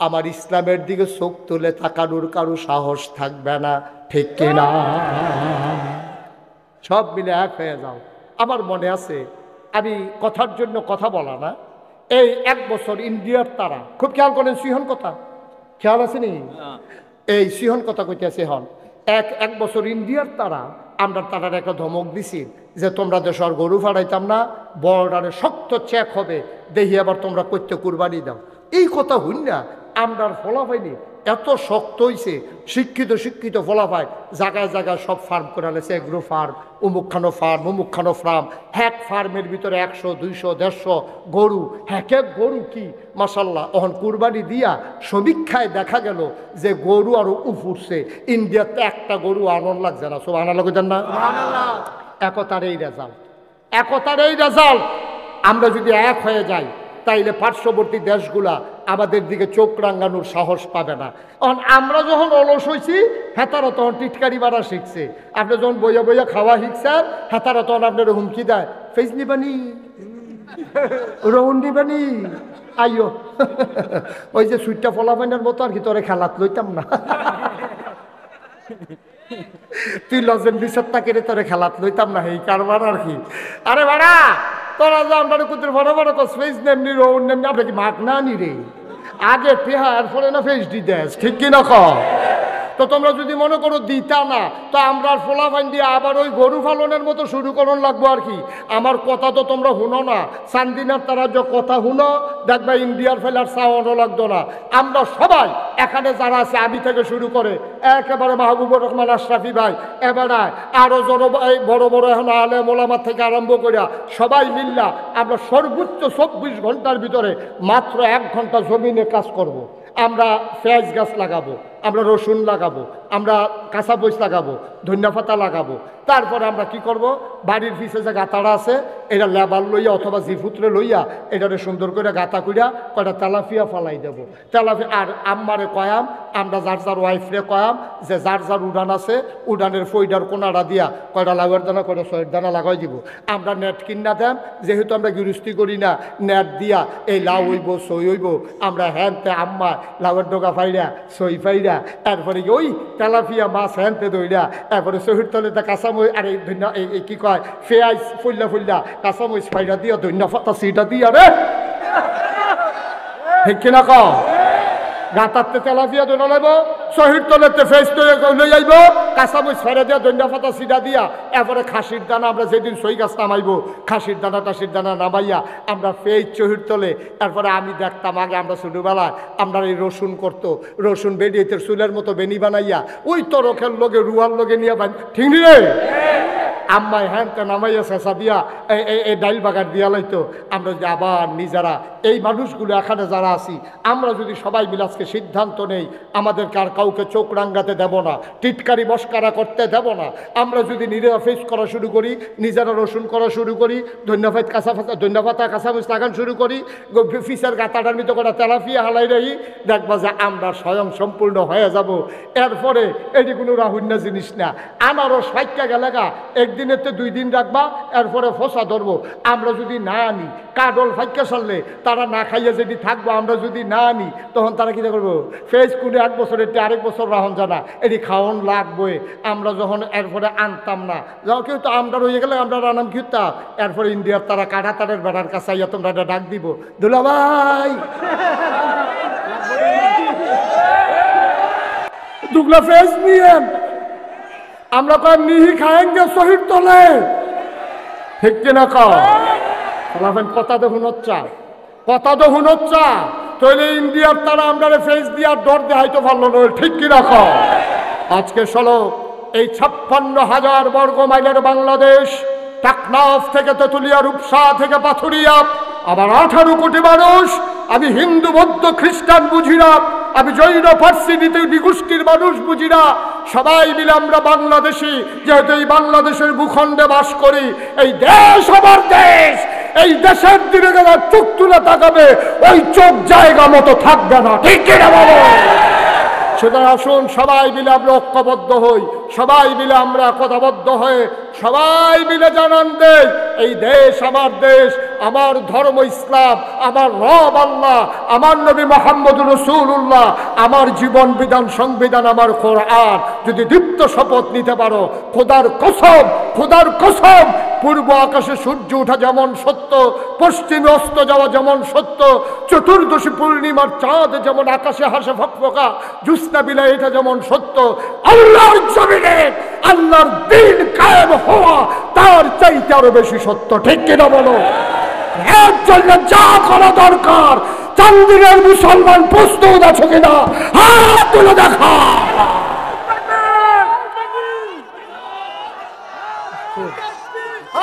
আমার ইসলামের দিকে চোখ তুলে তাকানোর কারো সাহস থাকবে না, ঠিক কিনা? সব মিলে এক হয়ে যাও। আমার মনে আছে, আমি কথার জন্য কথা বলা না, এই 1 বছর ইন্ডিয়ার তারা খুব খেয়াল করেন, সিহন কথা খেয়াল আছে নি? এই সিহন কথা কইতেছে হন। 1 বছর ইন্ডিয়ার তারা আমরা তারার একটা ধমক দিছি যে তোমরা দেশের গরু ফাড়াইতাম না, বর্ডারে শক্ত চেক হবে, দেখি আবার তোমরা করতে কুরবানি দাও। এই কথা হইন না, আমরার ফলা পাইনি এত শক্ত হইছে, শিক্ষিত শিক্ষিত ফলাফায় জায়গায় জায়গায় সব ফার্ম করে আলেছে, এগ্রো ফার্ম, অমুকখানো ফার্ম, অমুকখানো ফার্ম। হ্যাক ফার্মের ভিতরে 100, 200, 150 গরু, হ্যাক এক গরু কি মাশাল্লাহ। অহন কুরবানি দিয়া সমীক্ষায় দেখা গেল যে গরু আরো উফুরছে। ইন্ডিয়াতে একটা গরু আনন্দ লাগছে না, সব আনা লাগছেন না। একতার এই রেজাল্ট, একতার এই রেজাল্ট। আমরা যদি এক হয়ে যাই তাইলে পার্শ্ববর্তী দেশগুলা আমাদের দিকে চোখ রাঙানোর সাহস পাবে না। কারণ আমরা যখন অলস হয়েছি হেতারা তখন টিটকারি মারা শিখছে। আপনি যখন বইয়া বইয়া খাওয়া শিখছেন হেতারা তখন আপনার হুমকি দেয়, ফেস নিবানি, রৌন নিবানি, আইও। ওই যে সুইটটা ফলাফাইনার মতো আর কি, তোরে খেলাত লইতাম না, তুই লজেন বিষত্তা কেড়ে তোরে খেলাত লইতাম না, এই কারবার আর কি। আরে বাড়া তোরা যে আমরা কুতুর বড় বড় ফেস নেমনি, রৌন নেমনি, আপনি কি মাক না নি রে? আগে পেহার ফলে না ফেস দি দেশ, ঠিক কিনা ক? তো তোমরা যদি মনে করো দিতা না, তো আমরা ফোলাফাইন দিয়ে আবার ওই গরু পালনের মতো শুরু করন লাগবো আর কি। আমার কথা তো তোমরা শুনো না, চান্দিনার তারা যে কথা শুনো দেখবা ইন্ডিয়ার ফেলার চাওয়ানো লাগতো না। আমরা সবাই এখানে যারা আছে, আমি থেকে শুরু করে একেবারে মাহবুবুর রহমান আশরাফি ভাই, এবারে আরো বড় বড় এখন আলে মোলামার থেকে আরম্ভ করিয়া সবাই মিল্লা আমরা সর্বোচ্চ 24 ঘন্টার ভিতরে মাত্র 1 ঘন্টা জমিনে কাজ করব। আমরা পেঁয়াজ গাছ লাগাবো, আমরা রসুন লাগাবো, আমরা কাঁচা বইচ লাগাবো, ধনিয়া পাতা লাগাবো। তারপরে আমরা কি করব, বাড়ির পিছে যে গাতাটা আছে এটা লেবার লইয়া অথবা জিফুতরে লইয়া এটারে সুন্দর করে গাতা কইরা কয়টা তেলাপিয়া ফালাই দেবো। তেলাপিয়া আর আম্মারে কয়াম, আমরা যার যার ওয়াইফরে কয়াম যে যার যার উড়ান আছে উড়ানের ফইডার কোনাটা দিয়া কয়টা লাউয়ের দানা কয়টা সয়ের দানা লাগাই দিব। আমরা নেট কিনা দেন, যেহেতু আমরা গৃহস্থী করি না, নেট দিয়া এই লাউ হইব সই হইব, আমরা হ্যানতে আম্মা লাউয়ের ডোকা ফাইরা সই ফাইরা তারপরে ওই তেলাপিয়া মাছ হ্যানতে দইরা তারপরে সহির তলে কাঁচামই আর এই ধন্যা এই কি কয় পেঁয়াজ ফুল্লা ফুল্লা কাঁচামরিচ ফাইরা দিয়া ধন্যা পাতা সিটা দিয়া রে, ঠিক কিনা ক? গাতারতে তেলাপিয়া দোনা লাইব, শহীদ তলেতে ফেস লই আইব, কাঁচামরিচ ফাইরা দিয়া ধন্যা পাতা সিটা দিয়া এরপরে খাসির দানা, আমরা যেদিন সই গাছ নামাইব খাসির দানা টাসির দানা নামাইয়া আমরা ফেস শহীদ তলে। তারপরে আমি দেখতাম আগে আমরা ছোটবেলায় আমরা এই রসুন করতো, রসুন বেরিয়েতে চুলের মতো বেনি বানাইয়া ওই তরকের লগে রুয়ার লগে নিয়ে বান, ঠিক নি রে? আম্মাই হ্যানটা নামাইয়া চেঁচা দিয়া এই ডাইল বাগার দিয়া লাইতো। আমরা যদি আবার নিজেরা এই মানুষগুলো এখানে যারা আছি আমরা যদি সবাই মিলে আজকে সিদ্ধান্ত নেই আমাদেরকে আর কাউকে চোখ রাঙ্গাতে দেব না, টিটকারি মস্কারা করতে দেব না। আমরা যদি নিজেরা ফেস করা শুরু করি, নিজেরা রসুন করা শুরু করি, ধন্যবাদ ধন্যপাতা কাঁচামরিচ লাগান শুরু করি, ফিসের গাতাটার মতো করে তেলাপিয়া হালাই রহি, দেখবা যে আমরা স্বয়ং সম্পূর্ণ হয়ে যাব। এরপরে এটি কোনো রাহুন্য জিনিস না। আনারস ফাইকা গেলেগা একদিনের তো 2 দিন রাখবা, এরপরে ফসা ধরবো। আমরা যদি না আনি, কাডল ফাইকা সারলে তারা না খাইয়া যদি থাকবো, আমরা যদি না আনি তখন তারা কী করবো, ফেস কুড়ে 1 বছরের আরেক বছর রাহন জানা এটি খাওয়ন লাগবে। আমরা যখন এরপরে আনতাম না, যখন কেউ তো আমরা রয়ে গেলে আমরা রান্নাম কিনতাম, এরপরে ইন্ডিয়ার তারা কাটা তারের বেড়ার কাছে আইয়া তোমরা ডাক দিব, দুলা ভাই দুগলা ফেস নিয়ে আমরা তো নিহি খায়েঙ্গে শহীদ তোলে, ঠিক কিনা কালাফেন? কথা দেখুন হচ্ছা, কথা দেখুন হচ্ছা, তৈলে ইন্ডিয়ার তারা আমরা ফেস দিয়ে ডর দেখাইতে পারলো না, ঠিক কিনা ক? আজকে চলো এই 56,000 বর্গ মাইলের বাংলাদেশ, টাকনাফ থেকে তেতুলিয়া, রূপসা থেকে পাথুরিয়া, আবার 18 কোটি মানুষ। আমি হিন্দু বৌদ্ধ খ্রিস্টান বুঝি না, আমি জৈন ফার্সি নিগোষ্ঠীর মানুষ বুঝি না, সবাই মিলে আমরা বাংলাদেশি। যেহেতু এই বাংলাদেশের ভূখণ্ডে বাস করি, এই দেশ আমার দেশ, এই দেশের দিকে যারা চোখ তুলে তাকাবে ওই চোখ জায়গা মতো থাকবে না, ঠিক কিনা বলো? সুতরাং আসুন সবাই মিলে আমরা ঐক্যবদ্ধ হই, সবাই মিলে আমরা একতাবদ্ধ হয়ে সবাই মিলে জানান দেই এই দেশ আমার দেশ, আমার ধর্ম ইসলাম, আমার রব আল্লাহ, আমার নবী মুহাম্মদুর রাসূলুল্লাহ, আমার জীবন বিধান সংবিধান আমার কোরআন। যদি দীপ্ত শপথ নিতে পারো, খোদার কসম, খোদার কসম, পূর্ব আকাশে সূর্য ওঠা যেমন সত্য, পশ্চিমে অস্ত যাওয়া যেমন সত্য, চতুর্দশী পূর্ণিমার চাঁদ যেমন আকাশে হাসে ফকফকা জ্যোৎস্না বিলায় এটা যেমন সত্য, আল্লাহর জমিনে আল্লাহর দ্বীন কায়েম হওয়া তার চাইতে আরো বেশি সত্য, ঠিক কিনা বলো? এর জন্য যা করা দরকার চান্দিনের মুসলমান প্রস্তুত আছো কিনা হাত তুলে দেখা।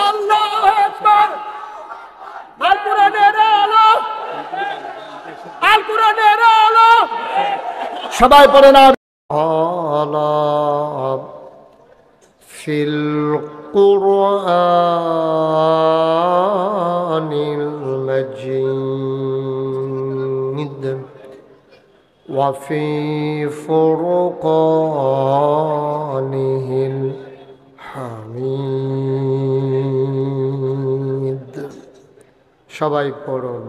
আল্লাহু আকবার। আল কোরআনের আলো, আল কোরআনের আলো। সবাই পড়ে না। ফিল কুরআনিল মাজিদ ওয়া ফি ফুরকানিহিল হামিদ। সবাই পড়ুন।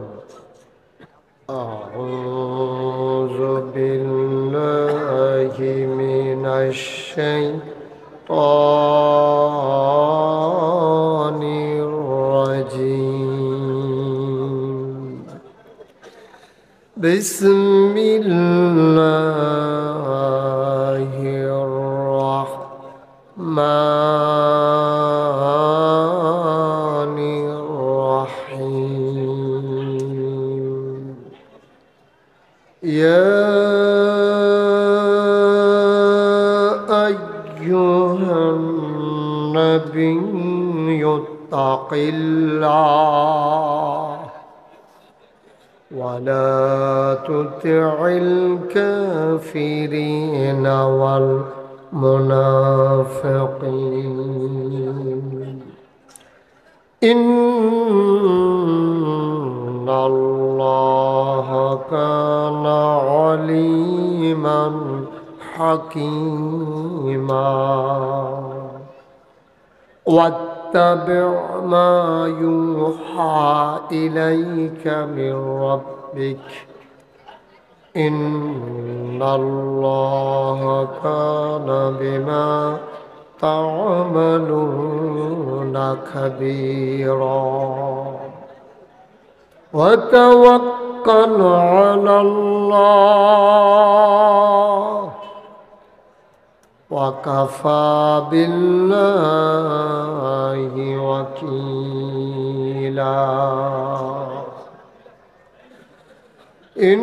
আউযু বিল্লাহি মিনাশ শাইতানির রাজীম। বিসমিল্লাহির রাহমানির রাহিম। ইয়া আইয়ুহান নাবিয়্যু তাকিল্লাহ ওয়া লা তুতি'ল কাফিরিনা ওয়াল মুনাফিকিন। ইন্নাল্লাহা কানা আলিমান হাকীমা। واتبع ما يوحى إليك من ربك إن الله كان بما تعملون خبيرا. وتوكل على الله وكفى بالله وكيلا. إن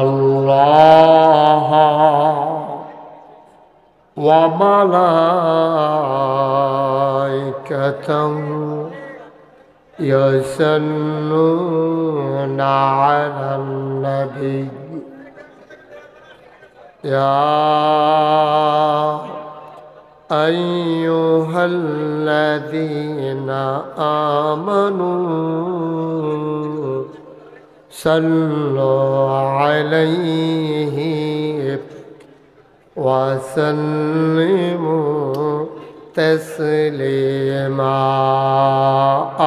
الله وملائكته يصلون على النبي يا أيها الذين آمنوا صلوا عليه وسلموا تسليما.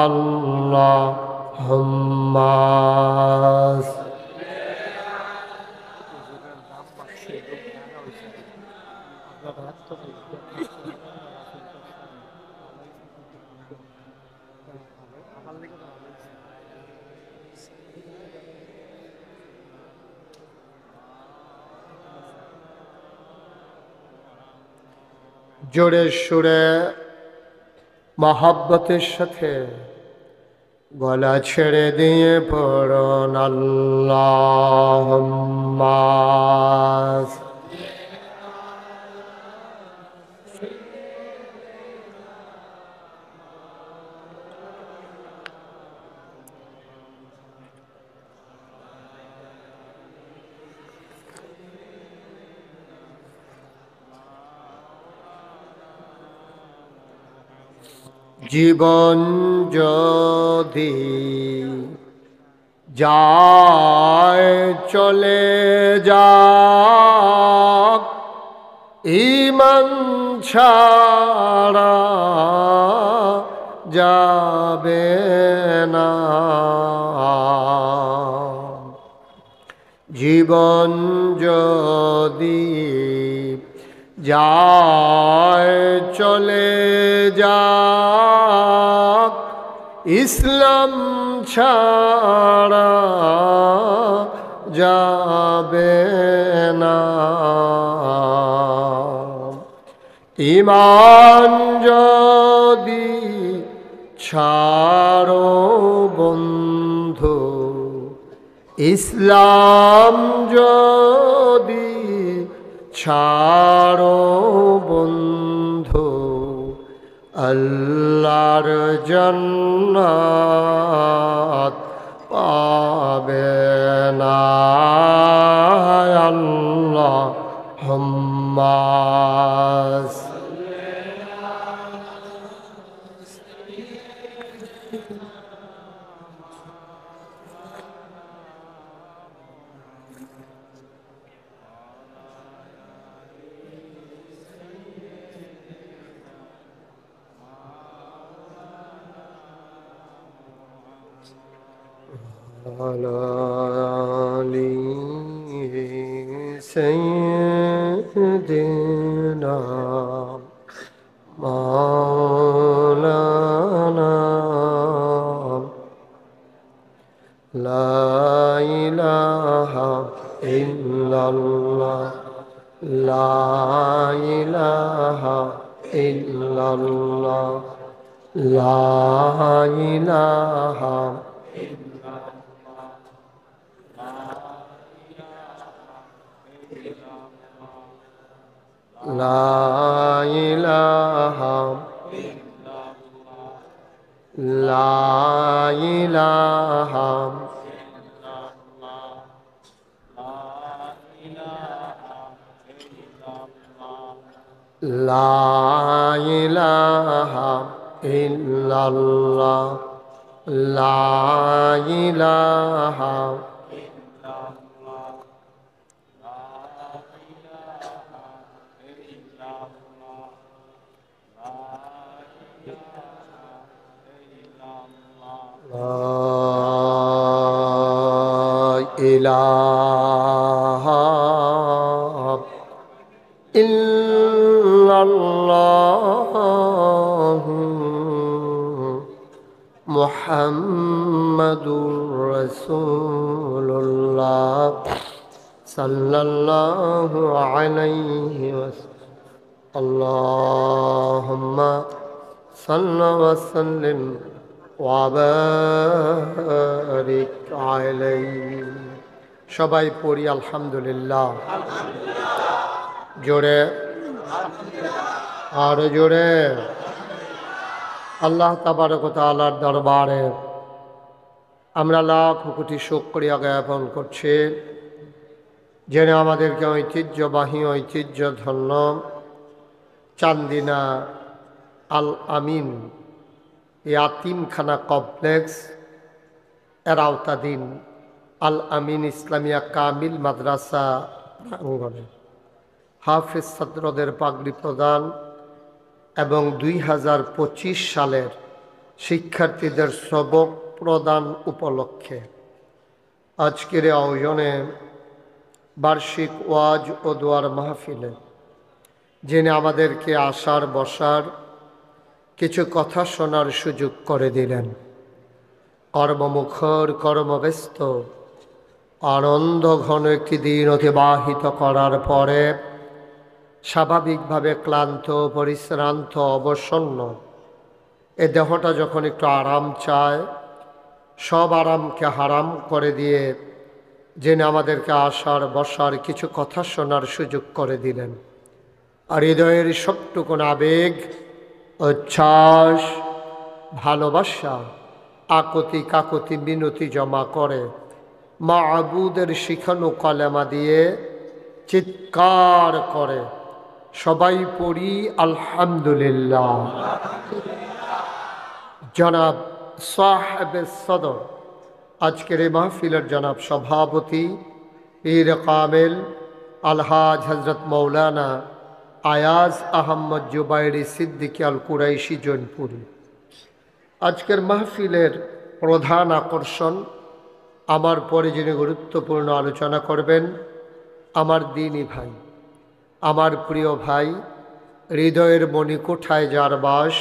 اللهم জোরে সুরে মহাব্বতের সাথে গলা ছেড়ে দিয়ে পড়ুন আল্লাহুম্মা। জীবন যদি যায় চলে যাক, ঈমান ছাড়া যাবে না। জীবন যদি যায় চলে যাক, ইসলাম ছাড়া যাবে না। ঈমান যদি ছাড়ো বন্ধু ইসলাম যদি ছাড়ো বন্ধু আল্লাহর জান্নাত পাবে না আল্লাহুম্মা على آل سيدنا مولانا لا إله إلا الله لا إله إلا الله لا إله لا إله لا إله لا إله إلا الله لا إله إله إلا الله محمد رسول الله صلى الله عليه وسلم اللهم صل وسلم وبارك عليه সবাই পড়ি আলহামদুলিল্লাহ জোরে আর জোরে আল্লাহ তাবারক ওয়া তাআলার দরবারে আমরা লাখ কোটি শুকরিয়া জ্ঞাপন করছি যিনি আমাদেরকে ঐতিহ্যবাহী ঐতিহ্যধন্য চান্দিনা আল আমিন ইয়াতিমখানা কমপ্লেক্স এর আওতাধীন আল আমিন ইসলামিয়া কামিল মাদ্রাসা প্রাঙ্গণে হাফেজ ছাত্রদের পাগড়ি প্রদান এবং 2025 সালের শিক্ষার্থীদের সবক প্রদান উপলক্ষে আজকের আয়োজনে বার্ষিক ওয়াজ ও দোয়ার মাহফিলে যিনি আমাদেরকে আসার বসার কিছু কথা শোনার সুযোগ করে দিলেন কর্মমুখর কর্মব্যস্ত আনন্দ ঘন একটি দিন অতিবাহিত করার পরে স্বাভাবিকভাবে ক্লান্ত পরিশ্রান্ত অবসন্ন এ দেহটা যখন একটু আরাম চায় সব আরামকে হারাম করে দিয়ে যিনি আমাদেরকে আসার বসার কিছু কথা শোনার সুযোগ করে দিলেন আর হৃদয়ের সবটুকুন আবেগ উচ্ছ্বাস ভালোবাসা আকুতি কাকুতি মিনতি জমা করে মাবুদের শিখানো কলেমা দিয়ে চিৎকার করে সবাই পড়ি আলহামদুলিল্লাহ। জনাব সাহেবে সদর আজকের এই মাহফিলের জনাব সভাপতি পীর কামেল আলহাজ হজরত মৌলানা আয়াজ আহম্মদ জুবাইরি সিদ্দিকী আল কুরাইশি জৈনপুরী। আজকের মাহফিলের প্রধান আকর্ষণ আমার পরে যিনি গুরুত্বপূর্ণ আলোচনা করবেন আমার দ্বীনী ভাই, আমার প্রিয় ভাই, হৃদয়ের মণিকোঠায় যার বাস,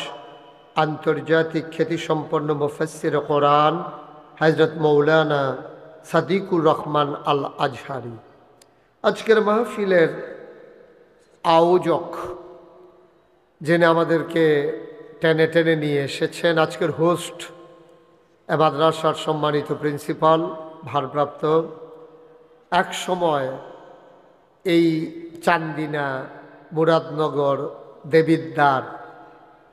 আন্তর্জাতিক খ্যাতিসম্পন্ন মুফাসসির কোরআন হযরত মৌলানা সাদিকুর রহমান আল আজহারি। আজকের মাহফিলের আয়োজক যিনি আমাদেরকে টেনে টেনে নিয়ে এসেছেন। আজকের হোস্ট এ মাদ্রাসার সম্মানিত প্রিন্সিপাল ভারপ্রাপ্ত, এক সময় এই চান্দিনা, মুরাদনগর, দেবিদ্বার,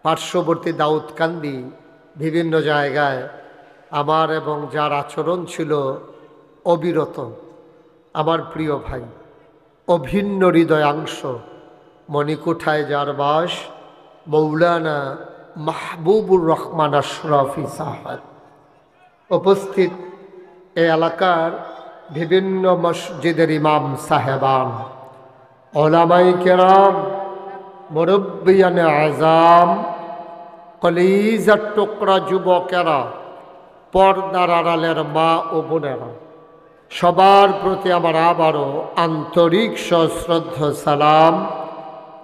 পার্শ্ববর্তী দাউদকান্দি বিভিন্ন জায়গায় আমার এবং যার আচরণ ছিল অবিরত, আমার প্রিয় ভাই, অভিন্ন হৃদয়াংশ, মণিকুঠায় যার বাস, মৌলানা মাহবুবুর রহমান আশরাফি সাহেব উপস্থিত, এ এলাকার বিভিন্ন মসজিদের ইমাম সাহেবান, ওলামাই কেরাম, মুরব্বিয়ান আযাম, কলিজার টুকরা যুবকেরা, পর্দার আড়ালের মা ও বোনেরা, সবার প্রতি আমার আবারও আন্তরিক সশ্রদ্ধ সালাম।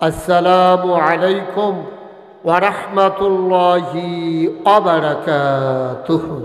আসসালামু আলাইকুম ওয়া রাহমাতুল্লাহি ওয়া বারাকাতুহু।